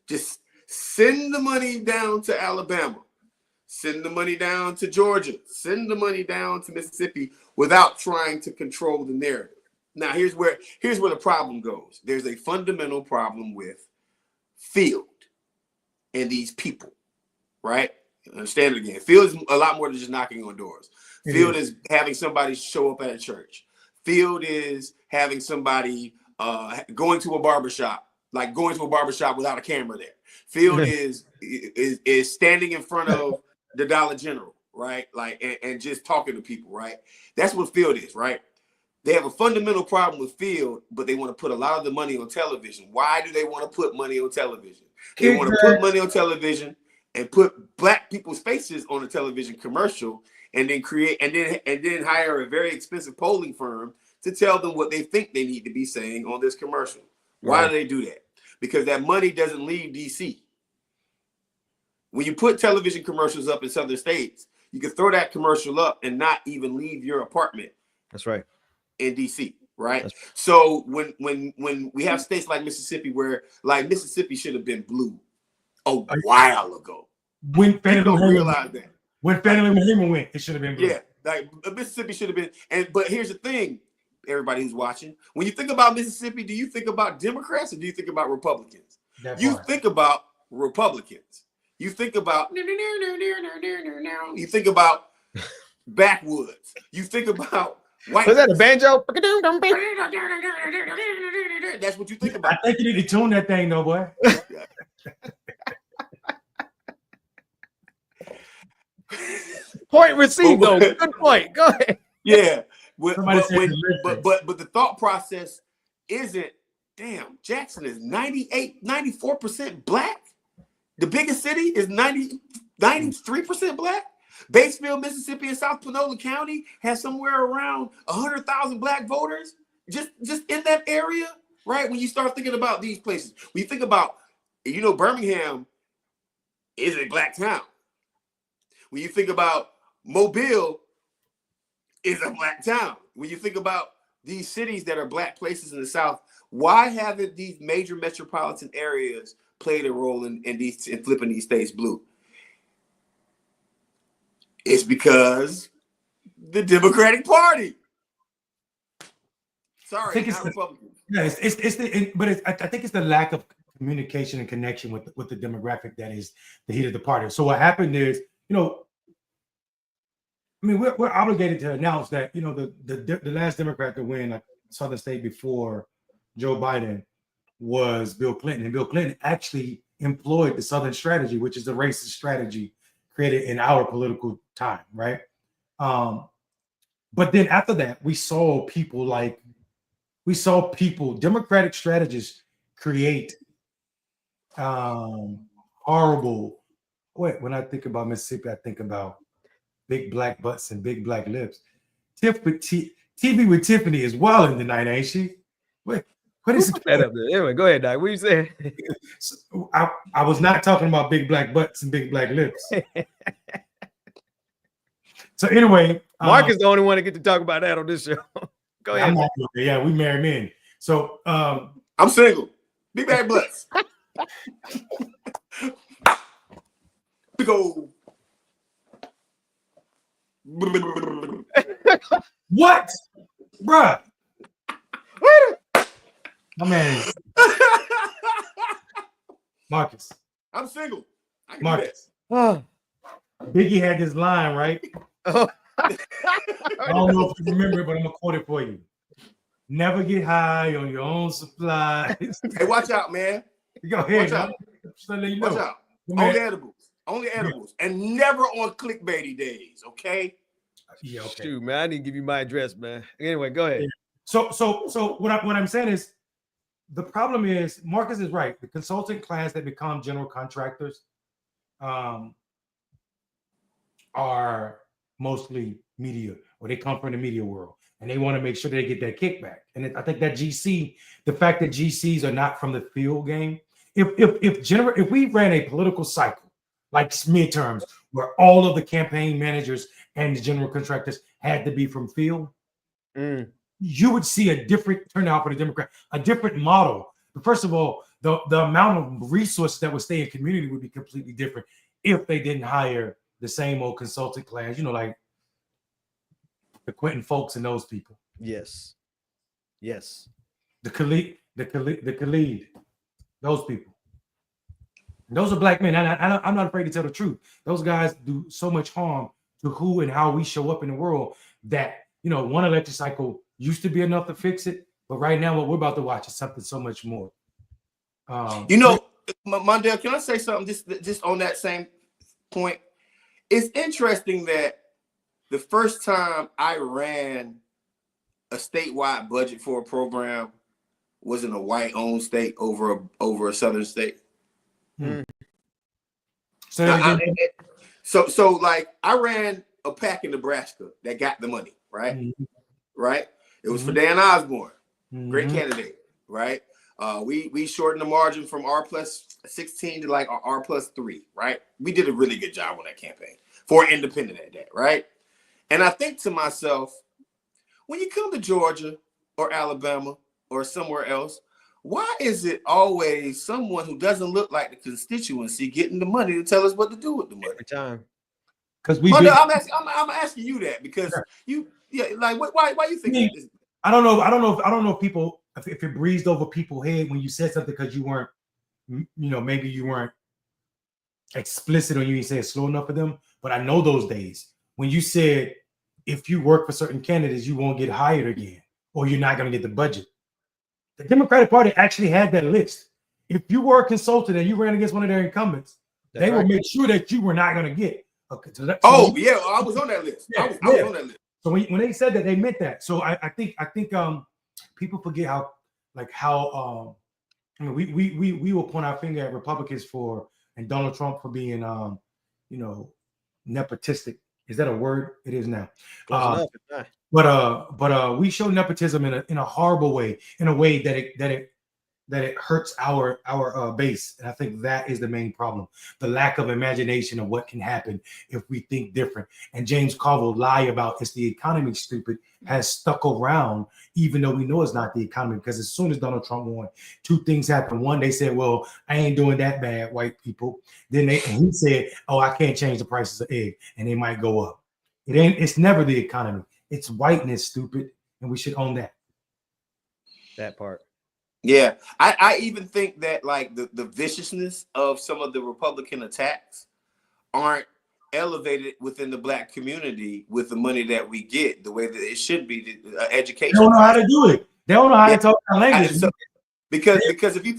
just send the money down to Alabama, send the money down to Georgia, send the money down to Mississippi without trying to control the narrative. Now, here's where the problem goes. There's a fundamental problem with Field and these people, right? Understand it again. Field is a lot more than just knocking on doors. Field is having somebody show up at a church. Field is having somebody going to a barbershop, like going to a barbershop without a camera there. Field is standing in front of the Dollar General, right? Like and just talking to people, right? That's what Field is, right? They have a fundamental problem with Field, but they want to put a lot of the money on television. Why do they want to put money on television? They want to put money on television and put black people's faces on a television commercial, and then then hire a very expensive polling firm to tell them what they think they need to be saying on this commercial. Why do they do that? Because that money doesn't leave DC. When you put television commercials up in southern states, you can throw that commercial up and not even leave your apartment. That's right. In DC, right? So when we have states like Mississippi, where like Mississippi should have been blue a while ago. When Fannie Lou realize that. When Fannie Lou went, it should have been blue. Yeah, like Mississippi should have been. But here's the thing, everybody who's watching: when you think about Mississippi, do you think about Democrats or do you think about Republicans? Think about Republicans. You think about backwoods. You think about white. Was that a banjo? That's what you think about. I think you need to tune that thing, though, boy. Point received, though. Good point. Go ahead. Yeah, but the thought process isn't. Damn, Jackson is 94% black. The biggest city is 93% black. Batesville, Mississippi, and South Panola County has somewhere around 100,000 black voters just in that area, right? When you start thinking about these places, when you think about, Birmingham is a black town. When you think about Mobile is a black town. When you think about these cities that are black places in the South, why haven't these major metropolitan areas played a role in flipping these states blue? It's because the Democratic Party. Sorry, not Republican. Yeah, I think it's the lack of communication and connection with the demographic that is the heat of the party. So what happened is, we're obligated to announce that the last Democrat to win a southern state before Joe Biden was Bill Clinton, and Bill Clinton actually employed the Southern strategy, which is a racist strategy created in our political time, right? But then after that, we saw Democratic strategists create horrible. When I think about Mississippi, I think about big black butts and big black lips. TV with Tiffany is wilding tonight, ain't she? What is that up there? Anyway, go ahead, Doc. What you saying? I was not talking about big black butts and big black lips. So anyway, Mark is the only one to get to talk about that on this show. Go ahead. Yeah, we married men. So I'm single. Big black butts. Big old. What, bruh? My man, Marcus. I'm single. Marcus. Biggie had this line, right? I don't know if you remember it, but I'm gonna quote it for you. Never get high on your own supplies. Hey, watch out, man. Go ahead. Watch out. Just let you Watch know. out. On edibles. Only edibles, and never on clickbaity days. Okay. Yeah, okay. Shoot, man, I didn't give you my address, man. Anyway, go ahead. So what I'm saying is, the problem is Marcus is right. The consultant class that become general contractors are mostly media, or they come from the media world, and they want to make sure they get that kickback. And I think that the fact that GCs are not from the field game, if we ran a political cycle like midterms where all of the campaign managers and the general contractors had to be from field, you would see a different turnout for the Democrat, a different model. But first of all, the amount of resources that would stay in community would be completely different if they didn't hire the same old consultant class, like the Quentin Folks and those people. Yes. The Khalid, those people. And those are black men. I'm not afraid to tell the truth. Those guys do so much harm to who and how we show up in the world that, one election cycle used to be enough to fix it. But right now, what we're about to watch is something so much more. Mondale, can I say something just on that same point? It's interesting that the first time I ran a statewide budget for a program was in a white-owned state over a southern state. So like I ran a PAC in Nebraska that got the money, right? Right. It was for Dan Osborne, great candidate, right? We shortened the margin from R+16 to like R+3, right? We did a really good job on that campaign for an independent at that, right? And I think to myself, when you come to Georgia or Alabama or somewhere else, why is it always someone who doesn't look like the constituency getting the money to tell us what to do with the money? Every time. Because I'm asking you that because why you think this? I don't know if people, if it breezed over people's head when you said something because you weren't, maybe you weren't explicit or you didn't say it slow enough for them. But I know those days when you said if you work for certain candidates, you won't get hired again or you're not going to get the budget. The Democratic Party actually had that list. If you were a consultant and you ran against one of their incumbents, they will make sure that you were not going to get. Okay, I was on that list. I was on that list. So when they said that, they meant that. So I think people forget how we will point our finger at Republicans and Donald Trump for being nepotistic. Is that a word? It is now. But we show nepotism in a horrible way, in a way that it hurts our base. And I think that is the main problem. The lack of imagination of what can happen if we think different. And James Carville lie about it's the economy, stupid, has stuck around, even though we know it's not the economy, because as soon as Donald Trump won, two things happened. One, they said, well, I ain't doing that bad, white people. Then he said, oh, I can't change the prices of egg, and they might go up. It's never the economy. It's whiteness, stupid. And we should own that. That part. Yeah, I even think that like the viciousness of some of the Republican attacks aren't elevated within the black community with the money that we get the way that it should be. Education. They don't know how to do it. They don't know how to talk our language. Because if you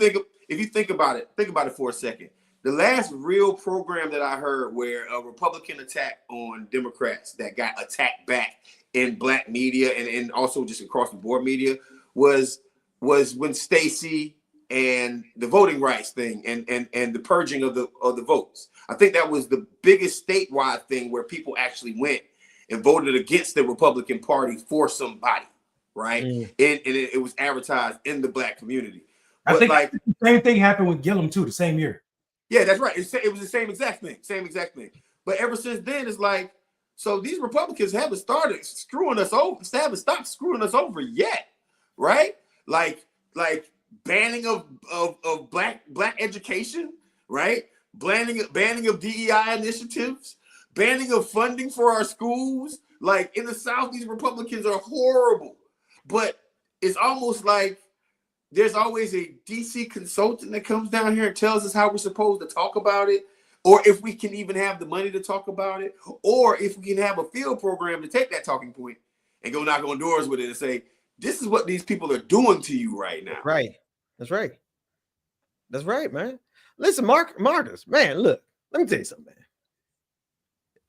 think about it for a second, the last real program that I heard where a Republican attack on Democrats that got attacked back in black media and also just across the board media was when Stacey and the voting rights thing and the purging of the votes. I think that was the biggest statewide thing where people actually went and voted against the Republican Party for somebody, right? And it was advertised in the black community. But I think the same thing happened with Gillum too, the same year. Yeah, that's right. It was the same exact thing. But ever since then, it's like, so these Republicans haven't started screwing us over. Haven't stopped screwing us over yet, right? Like banning of black education, right? Banning of DEI initiatives, banning of funding for our schools. Like in the South, these Republicans are horrible. But it's almost like there's always a DC consultant that comes down here and tells us how we're supposed to talk about it, or if we can even have the money to talk about it, or if we can have a field program to take that talking point and go knock on doors with it and say, this is what these people are doing to you right now. Right. That's right. That's right, man. Listen, Marcus, man, look, Let me tell you something, man.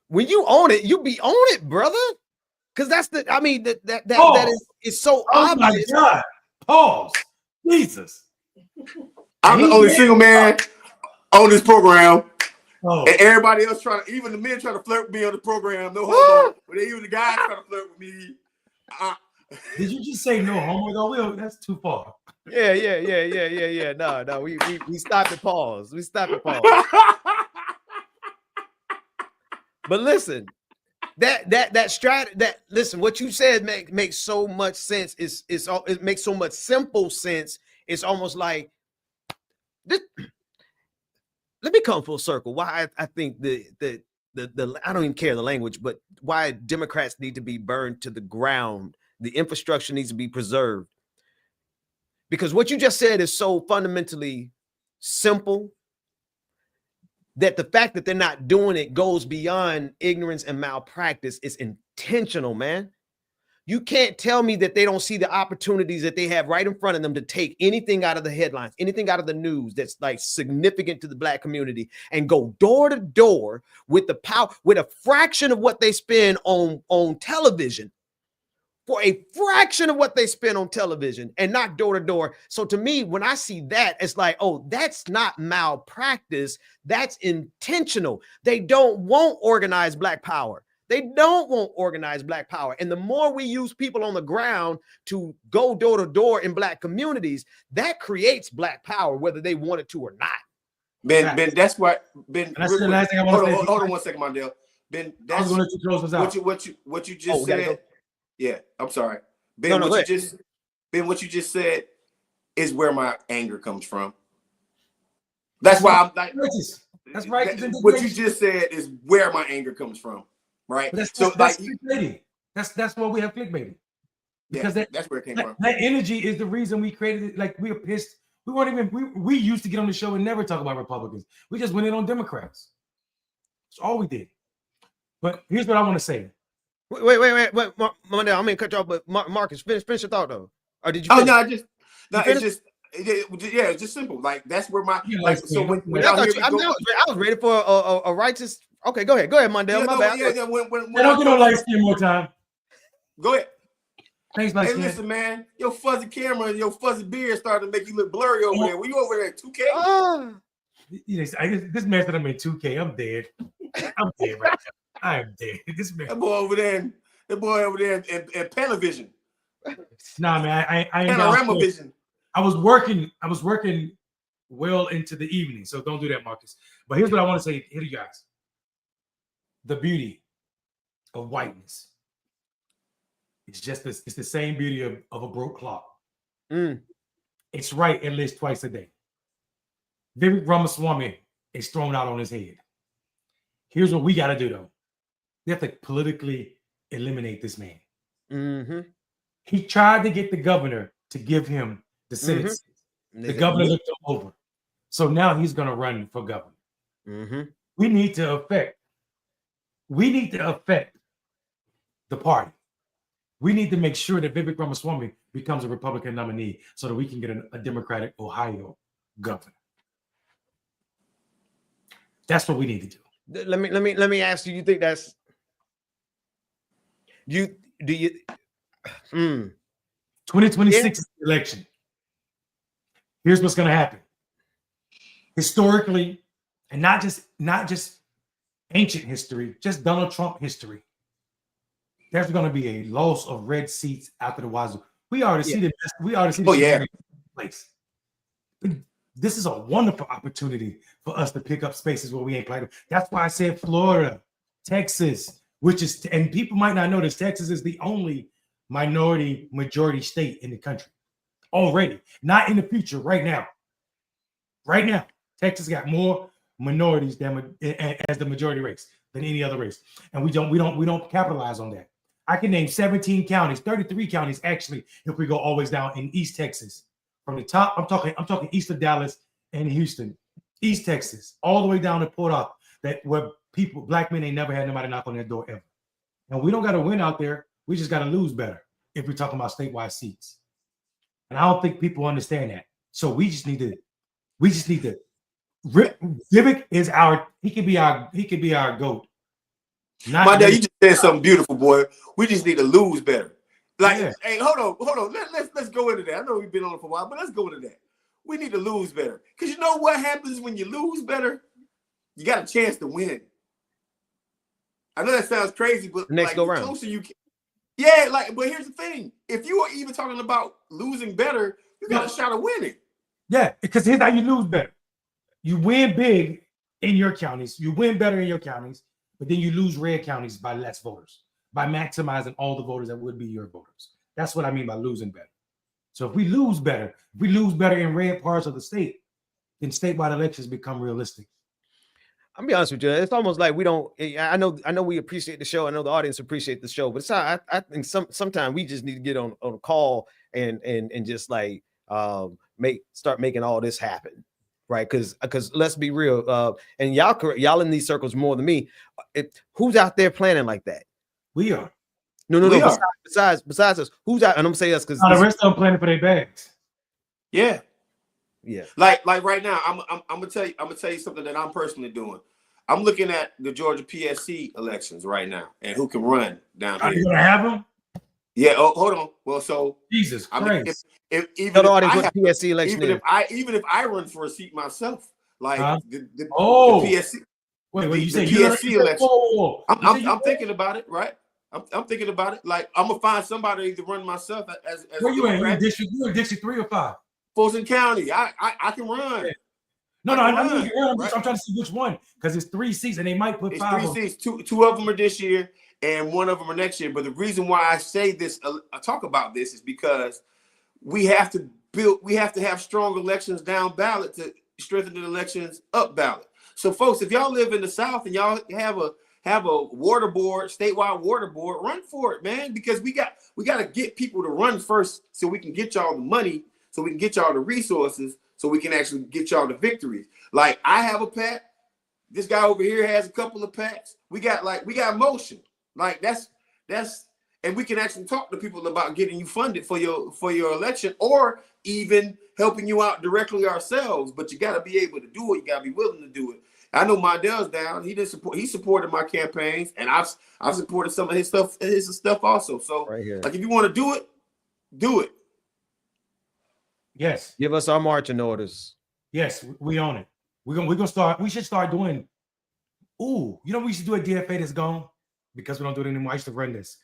When you own it, you be on it, brother. Because that's the, I mean, that is so obvious. My God. Pause. Jesus. I'm the only single man on this program. Oh. And everybody else even the men trying to flirt with me on the program. No homo. But even the guys trying to flirt with me. Did you just say no homo though? That's too far. Yeah. No. We stopped at pause. We stopped at pause. But listen, listen, what you said makes so much sense. It makes so much simple sense. It's almost like this. Let me come full circle. Why I think the I don't even care the language, but why Democrats need to be burned to the ground. The infrastructure needs to be preserved. Because what you just said is so fundamentally simple that the fact that they're not doing it goes beyond ignorance and malpractice. It's intentional, man. You can't tell me that they don't see the opportunities that they have right in front of them to take anything out of the headlines, anything out of the news that's like significant to the Black community and go door to door with the power, with a fraction of what they spend on television, for a fraction of what they spend on television, and not door to door. So to me, when I see that, it's like, oh, that's not malpractice. That's intentional. They don't want organized Black power. They don't want organized Black power. And the more we use people on the ground to go door to door in Black communities, that creates Black power, whether they want it to or not. Ben, that's what Ben. That's the last thing I want to say. Hold on 1 second, Mondale. Ben, that's what you just said. Go. Yeah, I'm sorry. Ben, what you just said is where my anger comes from. That's why I'm like, that's right. What you just said is where my anger comes from. Right. That's clickbaity. That's why we have clickbaity. Because that's where it came from. That energy is the reason we created it. Like, we were pissed. We weren't even we used to get on the show and never talk about Republicans. We just went in on Democrats. That's all we did. But here's what I want to say. Wait, Mondale, I'm gonna cut you off, but Marcus, finish your thought though. Or did you? It's just simple. Like, that's where my so when I was ready for a righteous. Okay, go ahead, Mondale. My bad. When I don't get on light skin more time. Go ahead. Thanks, Hey, listen, man. Your fuzzy camera and your fuzzy beard started to make you look blurry over there. Were you over there at 2K? This man said I'm in 2K. I'm dead. I'm dead right now. I am dead. This man. That boy over there in Panavision. Nah, man. I ain't Panorama Vision. I was working well into the evening, so don't do that, Marcus. But here's what I want to say to you guys. The beauty of whiteness. It's the same beauty of a broke clock. It's right at least twice a day. Vivek Ramaswamy is thrown out on his head. Here's what we got to do, though. We have to politically eliminate this man. Mm-hmm. He tried to get the governor to give him the Senate. Mm-hmm. The governor looked him over. So now he's going to run for governor. Mm-hmm. We need to affect the party. We need to make sure that Vivek Ramaswamy becomes a Republican nominee so that we can get a Democratic Ohio governor. That's what we need to do. Let me ask you. You think that's you? 2026 election. Here's what's going to happen. Historically, and not just ancient history, just Donald Trump history. There's going to be a loss of red seats after the wazoo. We already see the best. We already see the place. This is a wonderful opportunity for us to pick up spaces where we ain't played. That's why I said Florida, Texas, and people might not know this. Texas is the only majority state in the country already. Not in the future. Right now, Texas got more minorities as the majority race than any other race, and we don't capitalize on that. I can name 17 counties, 33 counties actually, if we go always down in East Texas. From the top, I'm talking east of Dallas and Houston, East Texas, all the way down to Port Arthur, where Black men ain't never had nobody knock on their door ever. And we don't got to win out there. We just got to lose better if we're talking about statewide seats. And I don't think people understand that. So we just need to Vivek is he could be our GOAT. Mondale, you just said something beautiful, boy. We just need to lose better. Like, Yeah. hey, hold on. Let's go into that. I know we've been on it for a while, but let's go into that. We need to lose better. Because you know what happens when you lose better? You got a chance to win. I know that sounds crazy, but Next like go the round. closer you can. Yeah, like, but here's the thing. If you are even talking about losing better, you got a shot of winning. Yeah, because here's how you lose better. You win big in your counties. You win better in your counties, but then you lose red counties by less voters, by maximizing all the voters that would be your voters. That's what I mean by losing better. So if we lose better in red parts of the state, then statewide elections become realistic. I'll be honest with you. It's almost like we don't. I know we appreciate the show. I know the audience appreciate the show, but it's I think sometimes we just need to get on a call and just like start making all this happen, right? Because let's be real, and y'all in these circles more than me. Who's out there planning like that? We are. No. Besides us, who's out? And I'm saying us because the rest of them planning for their bags. Yeah. Yeah. Like right now, I'm gonna tell you something that I'm personally doing. I'm looking at the Georgia PSC elections right now and who can run down here. Are you gonna have them? Yeah. Oh, hold on. Well, so Jesus Christ. If I run for a seat myself, like the PSC. Wait, you say the you PSC election? Whoa. I'm thinking about it, right? I'm thinking about it. Like I'm gonna find somebody to run myself as where you at? You in District 3 or 5? Fulton County. I can run. Yeah. No, I'm trying to see which one because it's 3 seats and they might put 5. It's 3 seats. Two of them are this year and one of them are next year. But the reason why I say this, I talk about this, is because we have to have strong elections down ballot to strengthen the elections up ballot. So, folks, if y'all live in the South and y'all have a water board, statewide water board, run for it, man, because we got to get people to run first so we can get y'all the money, so we can get y'all the resources, so we can actually get y'all the victories. Like I have a PAC. This guy over here has a couple of PACs. We got motion. Like that's and we can actually talk to people about getting you funded for your election or even helping you out directly ourselves. But you got to be able to do it. You got to be willing to do it. I know Mondale's down. He supported my campaigns, and I've supported some of his stuff also. So right here. Like if you want to do it, do it. Yes. Give us our marching orders. Yes, we own it. We're gonna start. We should start doing. Ooh, you know we should do a DFA that's gone because we don't do it anymore. I used to run this.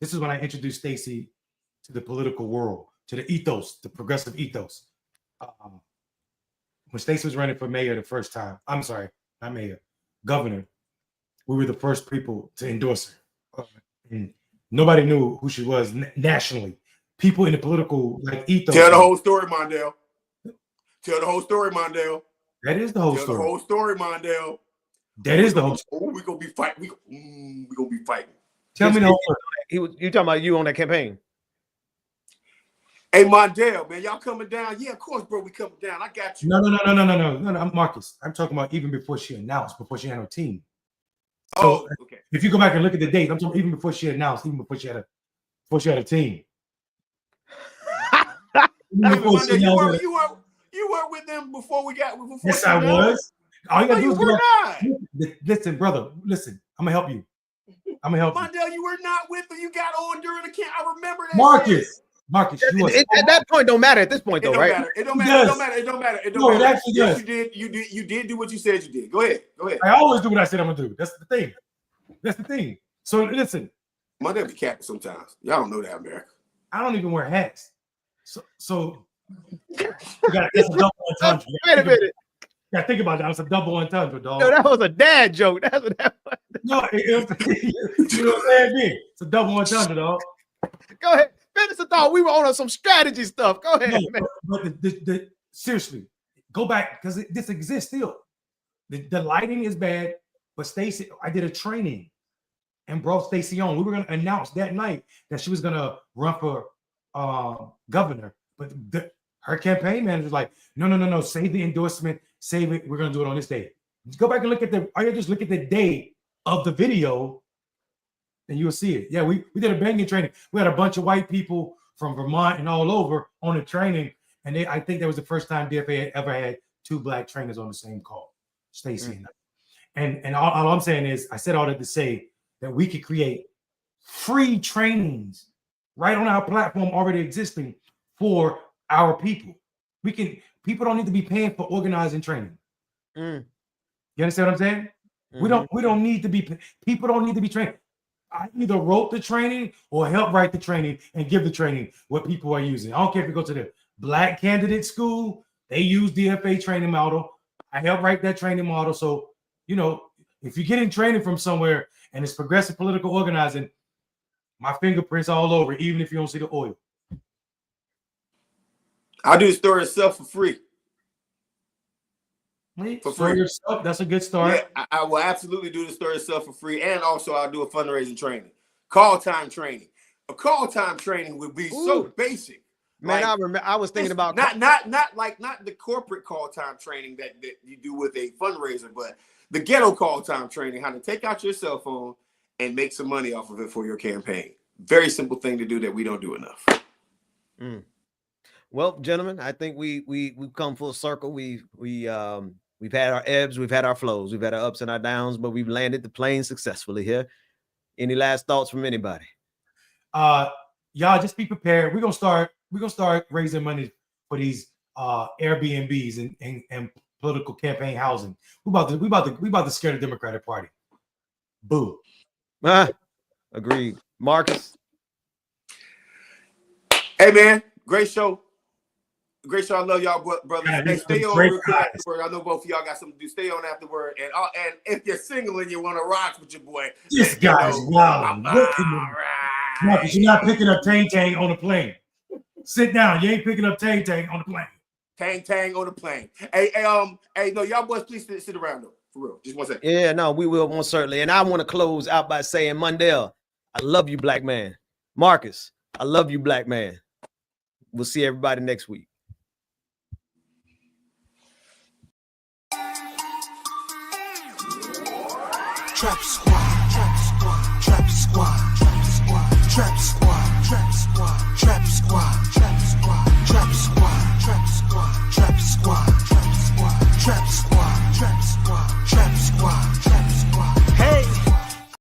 This is when I introduced Stacey to the political world, to the ethos, the progressive ethos. When Stacey was running for mayor the first time, I'm sorry, not mayor, governor, we were the first people to endorse her. And nobody knew who she was nationally. People in the political ethos. Tell the whole story, Mondale. Tell the whole story, Mondale. That is the whole story. Tell the whole story, Mondale. That is the whole story. We're gonna be fighting. We're gonna be fighting. Tell me the whole story. You talking about you on that campaign? Hey, Mondale, man, y'all coming down? Yeah, of course, bro. We coming down. I got you. No. I'm Marcus. I'm talking about even before she announced, before she had her team. So okay. If you go back and look at the date, I'm talking even before she announced, even before she had a team. Mondale, you were with them before we got. Yes, I was. All you gotta do is were not. Listen, brother. Listen, I'm gonna help you. Mondale, you were not with them. You got on during the camp. I remember that. Marcus, you at that point don't matter at this point though, right? It don't matter. No, it actually does. You did do what you said you did. Go ahead. I always do what I said I'm gonna do. That's the thing. So listen. Mondale be capping sometimes. Y'all don't know that, America. I don't even wear hats. So that's a double entendre. Wait a minute. Yeah, think about that. It's a double entendre, dog. No, that was a dad joke. That's what that was. No, you know what I'm saying? It's a double entendre, dog. Go ahead. Finish the thought. We were on some strategy stuff. Go ahead, man. But seriously, go back because this exists still. The lighting is bad, but Stacey, I did a training and brought Stacey on. We were going to announce that night that she was going to run for governor, but her campaign manager was like, no, save the endorsement, save it. We're going to do it on this day. Go back and look at just look at the date of the video and you'll see it. Yeah, we did a banging training. We had a bunch of white people from Vermont and all over on the training. And I think that was the first time DFA had ever had 2 black trainers on the same call, Stacy and all I'm saying is, I said all that to say that we could create free trainings right on our platform already existing for our people. People don't need to be paying for organizing training. You understand what I'm saying? We don't need to be, people don't need to be trained. I either wrote the training or help write the training and give the training what people are using. I don't care if you go to the black candidate school, they use DFA training model. I help write that training model. So, you know, if you're getting training from somewhere and it's progressive political organizing, my fingerprints all over, even if you don't see the oil. I do the story itself for free. For free. Yourself, that's a good start. Yeah, I will absolutely do the story itself for free, and also I'll do a fundraising training, call time training. A call time training would be so basic. Man, like, I remember I was thinking about not the corporate call time training that you do with a fundraiser, but the ghetto call time training, how to take out your cell phone and make some money off of it for your campaign. Very simple thing to do that we don't do enough. Well, gentlemen, I think we've come full circle. We've had our ebbs, we've had our flows, we've had our ups and our downs, but we've landed the plane successfully here. Any last thoughts from anybody? Y'all just be prepared. We're gonna start raising money for these Airbnbs and political campaign housing. We about to scare the Democratic Party. Boo. Agreed. Marcus. Hey man, great show. Great show. I love y'all, brothers. Hey, stay on real quick afterward. I know both of y'all got something to do. Stay on afterward. And if you're single and you want to rock with your boy, this guy's wild. Marcus, you're not picking up Tang Tang on the plane. Sit down. You ain't picking up Tang Tang on the plane. Tang Tang on the plane. Hey, no, y'all boys, please sit around though. For real. Just 1 second. Yeah, no, we will most certainly. And I want to close out by saying, Mundell, I love you, black man. Marcus, I love you, black man. We'll see everybody next week. Trap Squad.